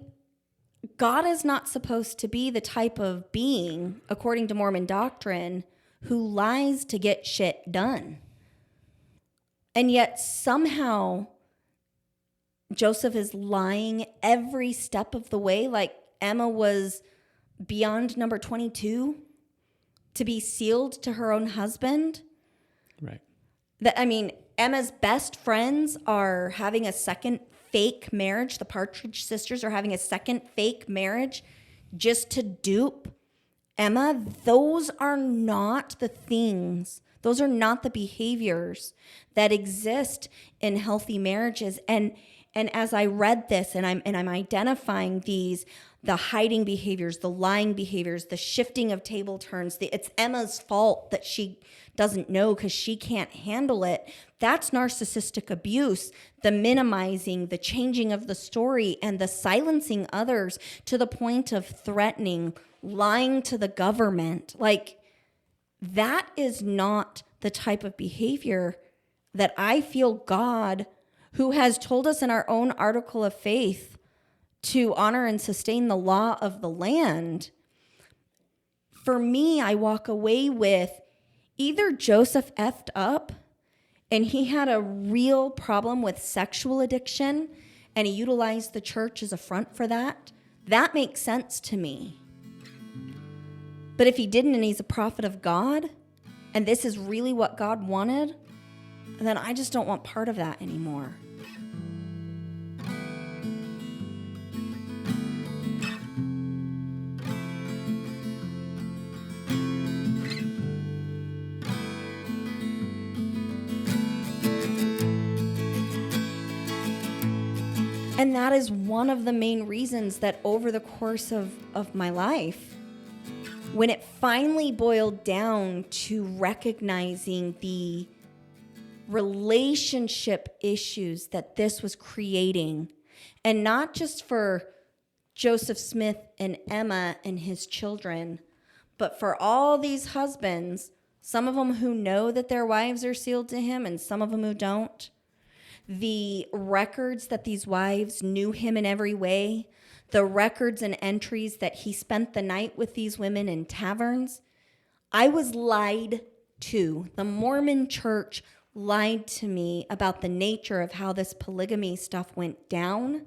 A: God is not supposed to be the type of being, according to Mormon doctrine, who lies to get shit done. And yet somehow Joseph is lying every step of the way. Like Emma was beyond number 22 to be sealed to her own husband.
B: Right.
A: Emma's best friends are having a second fake marriage. The Partridge sisters are having a second fake marriage just to dupe Emma. Those are not the things. Those are not the behaviors that exist in healthy marriages. And as I read this and I'm identifying these, the hiding behaviors, the lying behaviors, the shifting of table turns, it's Emma's fault that she doesn't know because she can't handle it. That's narcissistic abuse, the minimizing, the changing of the story, and the silencing others to the point of threatening, lying to the government. Like, that is not the type of behavior that I feel God, who has told us in our own article of faith to honor and sustain the law of the land. For me, I walk away with either Joseph effed up and he had a real problem with sexual addiction and he utilized the church as a front for that. That makes sense to me. But if he didn't and he's a prophet of God and this is really what God wanted, then I just don't want part of that anymore. And that is one of the main reasons that over the course of my life, when it finally boiled down to recognizing the relationship issues that this was creating, and not just for Joseph Smith and Emma and his children, but for all these husbands, some of them who know that their wives are sealed to him and some of them who don't. The records that these wives knew him in every way, the records and entries that he spent the night with these women in taverns. I was lied to. The Mormon church lied to me about the nature of how this polygamy stuff went down.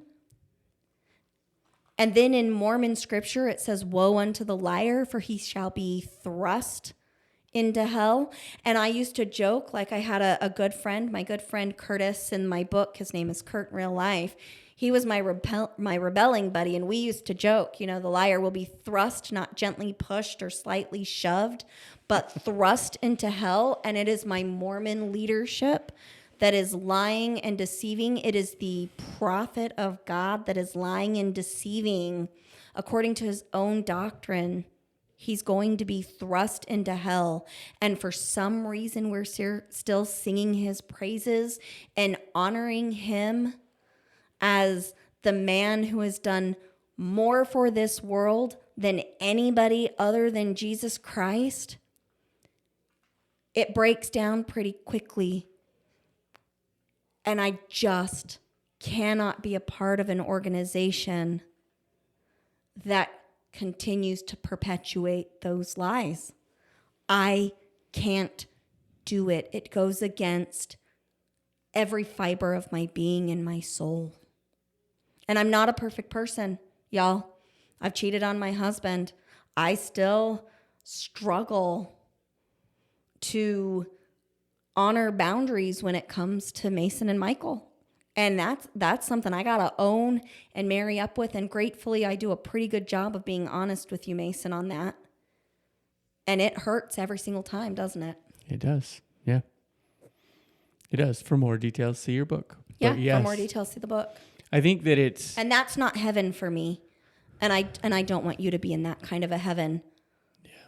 A: And then in Mormon scripture, it says, "Woe unto the liar, for he shall be thrust into hell." And I used to joke, like I had a good friend, my good friend Curtis in my book. His name is Kurt in real life. He was my rebelling buddy, and we used to joke, the liar will be thrust, not gently pushed or slightly shoved, but thrust into hell. And it is my Mormon leadership that is lying and deceiving. It is the prophet of God that is lying and deceiving according to his own doctrine. He's going to be thrust into hell. And for some reason, we're still singing his praises and honoring him as the man who has done more for this world than anybody other than Jesus Christ. It breaks down pretty quickly. And I just cannot be a part of an organization that continues to perpetuate those lies. I can't do it. It goes against every fiber of my being and my soul. And I'm not a perfect person, y'all. I've cheated on my husband. I still struggle to honor boundaries when it comes to Mason and Michael. And that's something I got to own and marry up with. And gratefully, I do a pretty good job of being honest with you, Mason, on that. And it hurts every single time, doesn't it?
B: It does. Yeah. It does. For more details, see your book.
A: Yeah, yes, for more details, see the book.
B: I think that it's...
A: And that's not heaven for me. And I don't want you to be in that kind of a heaven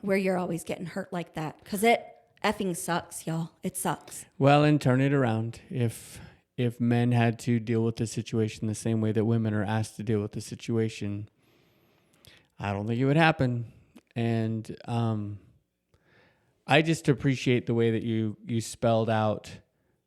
A: where you're always getting hurt like that. Because it effing sucks, y'all. It sucks.
B: Well, and turn it around. If men had to deal with the situation the same way that women are asked to deal with the situation, I don't think it would happen. And I just appreciate the way that you spelled out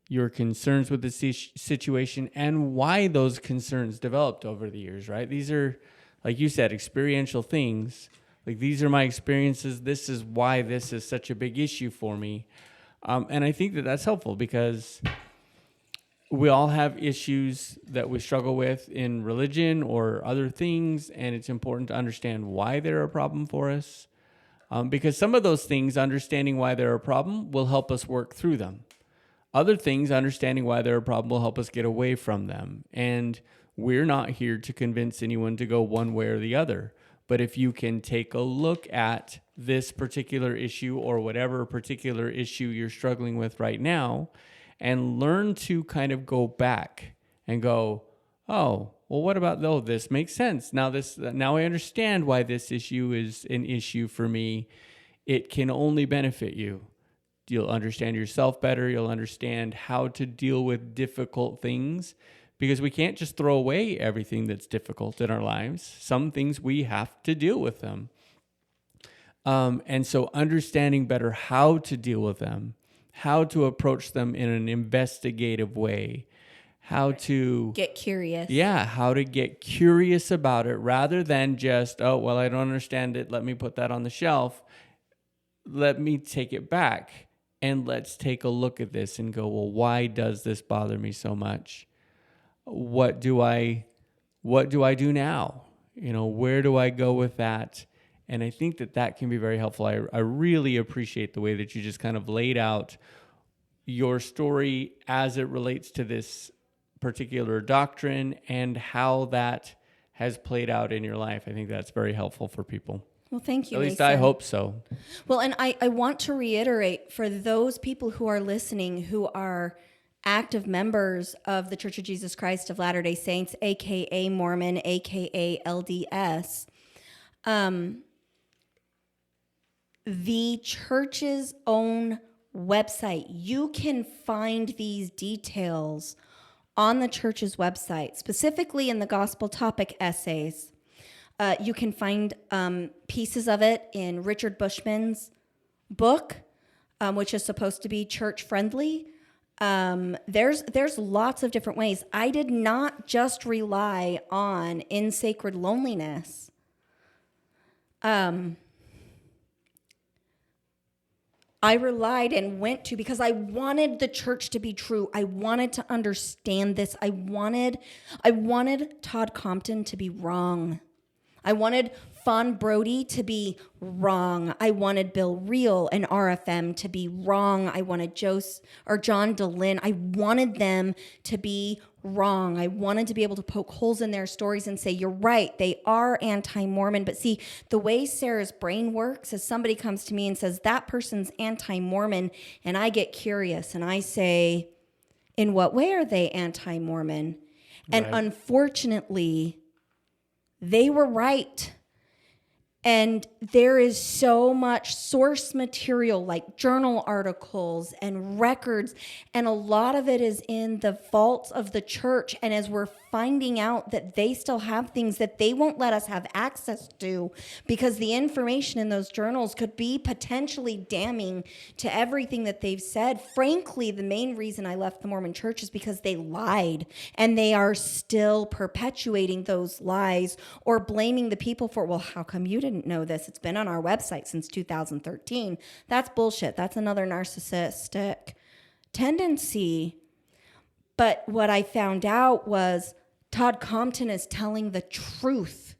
B: your concerns with the situation and why those concerns developed over the years, right? These are, like you said, experiential things. Like, these are my experiences. This is why this is such a big issue for me. And I think that that's helpful because we all have issues that we struggle with in religion or other things, and it's important to understand why they're a problem for us. Because some of those things, understanding why they're a problem, will help us work through them. Other things, understanding why they're a problem, will help us get away from them. And we're not here to convince anyone to go one way or the other. But if you can take a look at this particular issue or whatever particular issue you're struggling with right now and learn to kind of go back and go, oh, well, what about though? This makes sense. Now I understand why this issue is an issue for me. It can only benefit you. You'll understand yourself better. You'll understand how to deal with difficult things, because we can't just throw away everything that's difficult in our lives. Some things we have to deal with them. And so understanding better how to deal with them, how to approach them in an investigative way, how to
A: get curious.
B: Yeah, how to get curious about it rather than just, oh, well, I don't understand it. Let me put that on the shelf. Let me take it back and let's take a look at this and go, well, why does this bother me so much? What do I do now? Where do I go with that? And I think that can be very helpful. I really appreciate the way that you just kind of laid out your story as it relates to this particular doctrine and how that has played out in your life. I think that's very helpful for people.
A: Well, thank you,
B: At least
A: Mason.
B: I hope so.
A: Well, and I want to reiterate for those people who are listening who are active members of the Church of Jesus Christ of Latter-day Saints, a.k.a. Mormon, a.k.a. LDS, the church's own website, you can find these details on the church's website, specifically in the gospel topic essays. You can find pieces of it in Richard Bushman's book, which is supposed to be church-friendly. There's lots of different ways. I did not just rely on In Sacred Loneliness. I relied and went to, because I wanted the church to be true. I wanted to understand this. I wanted Todd Compton to be wrong. I wanted Fawn Brody to be wrong. I wanted Bill Reel and RFM to be wrong. I wanted John DeLynn. I wanted them to be wrong. I wanted to be able to poke holes in their stories and say, you're right, they are anti-Mormon. But see, the way Sarah's brain works is somebody comes to me and says, that person's anti-Mormon, and I get curious and I say, in what way are they anti-Mormon? And unfortunately, they were right. And there is so much source material, like journal articles and records, and a lot of it is in the vaults of the church. And as we're finding out that they still have things that they won't let us have access to, because the information in those journals could be potentially damning to everything that they've said. Frankly, the main reason I left the Mormon Church is because they lied, and they are still perpetuating those lies or blaming the people for, well, how come you didn't know this? It's been on our website since 2013. That's bullshit. That's another narcissistic tendency. But what I found out was Todd Compton is telling the truth.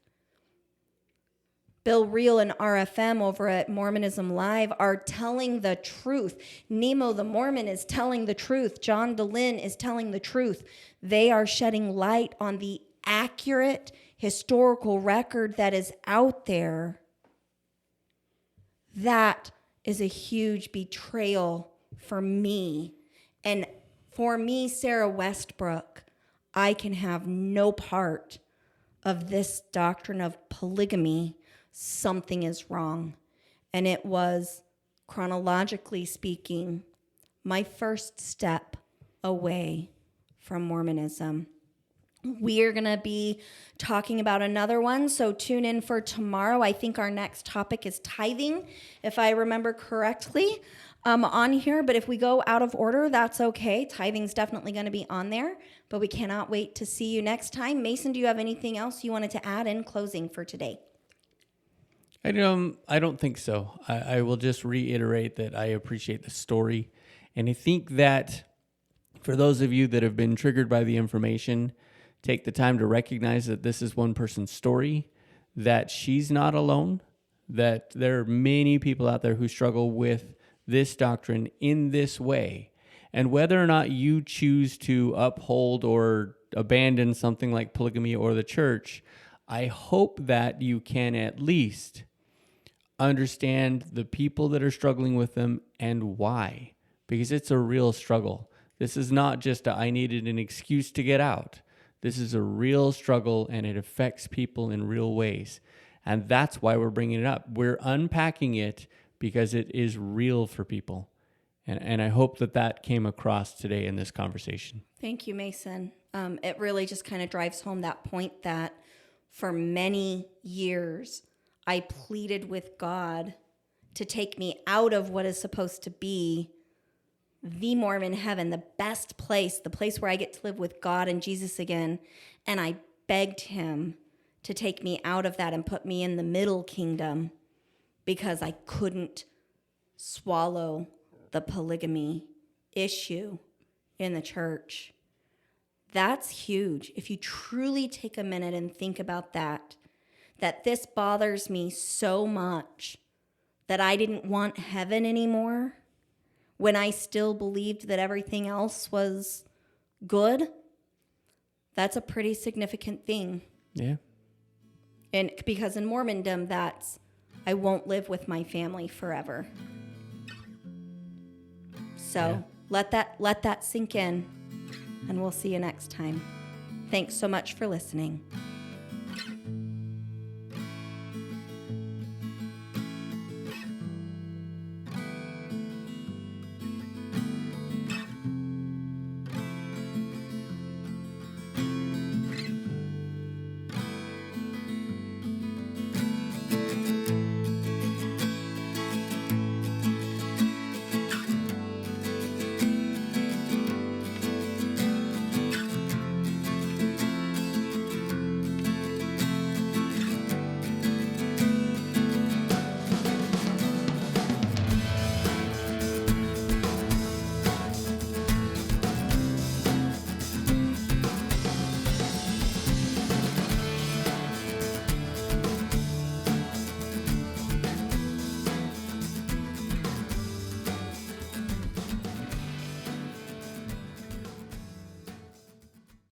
A: Bill Reel and RFM over at Mormonism Live are telling the truth. Nemo the Mormon is telling the truth. John DeLynn is telling the truth. They are shedding light on the accurate historical record that is out there. That is a huge betrayal for me. And for me, Sarah Westbrook, I can have no part of this doctrine of polygamy. Something is wrong. And it was, chronologically speaking, my first step away from Mormonism. We are going to be talking about another one, so tune in for tomorrow. I think our next topic is tithing, if I remember correctly, on here. But if we go out of order, that's okay. Tithing's definitely going to be on there, but we cannot wait to see you next time. Mason, do you have anything else you wanted to add in closing for today?
B: I don't think so. I will just reiterate that I appreciate the story. And I think that for those of you that have been triggered by the information, take the time to recognize that this is one person's story, that she's not alone, that there are many people out there who struggle with this doctrine in this way. And whether or not you choose to uphold or abandon something like polygamy or the church, I hope that you can at least understand the people that are struggling with them and why, because it's a real struggle. This is not just I needed an excuse to get out. This is a real struggle, and it affects people in real ways. And that's why we're bringing it up. We're unpacking it because it is real for people. And I hope that came across today in this conversation.
A: Thank you, Mason. It really just kind of drives home that point that for many years, I pleaded with God to take me out of what is supposed to be the Mormon heaven, the best place, the place where I get to live with God and Jesus again. And I begged him to take me out of that and put me in the middle kingdom because I couldn't swallow the polygamy issue in the church. That's huge. If you truly take a minute and think about that this bothers me so much that I didn't want heaven anymore when I still believed that everything else was good, that's a pretty significant thing.
B: Yeah.
A: And because in Mormondom, that's, I won't live with my family forever. So let that sink in, and we'll see you next time. Thanks so much for listening.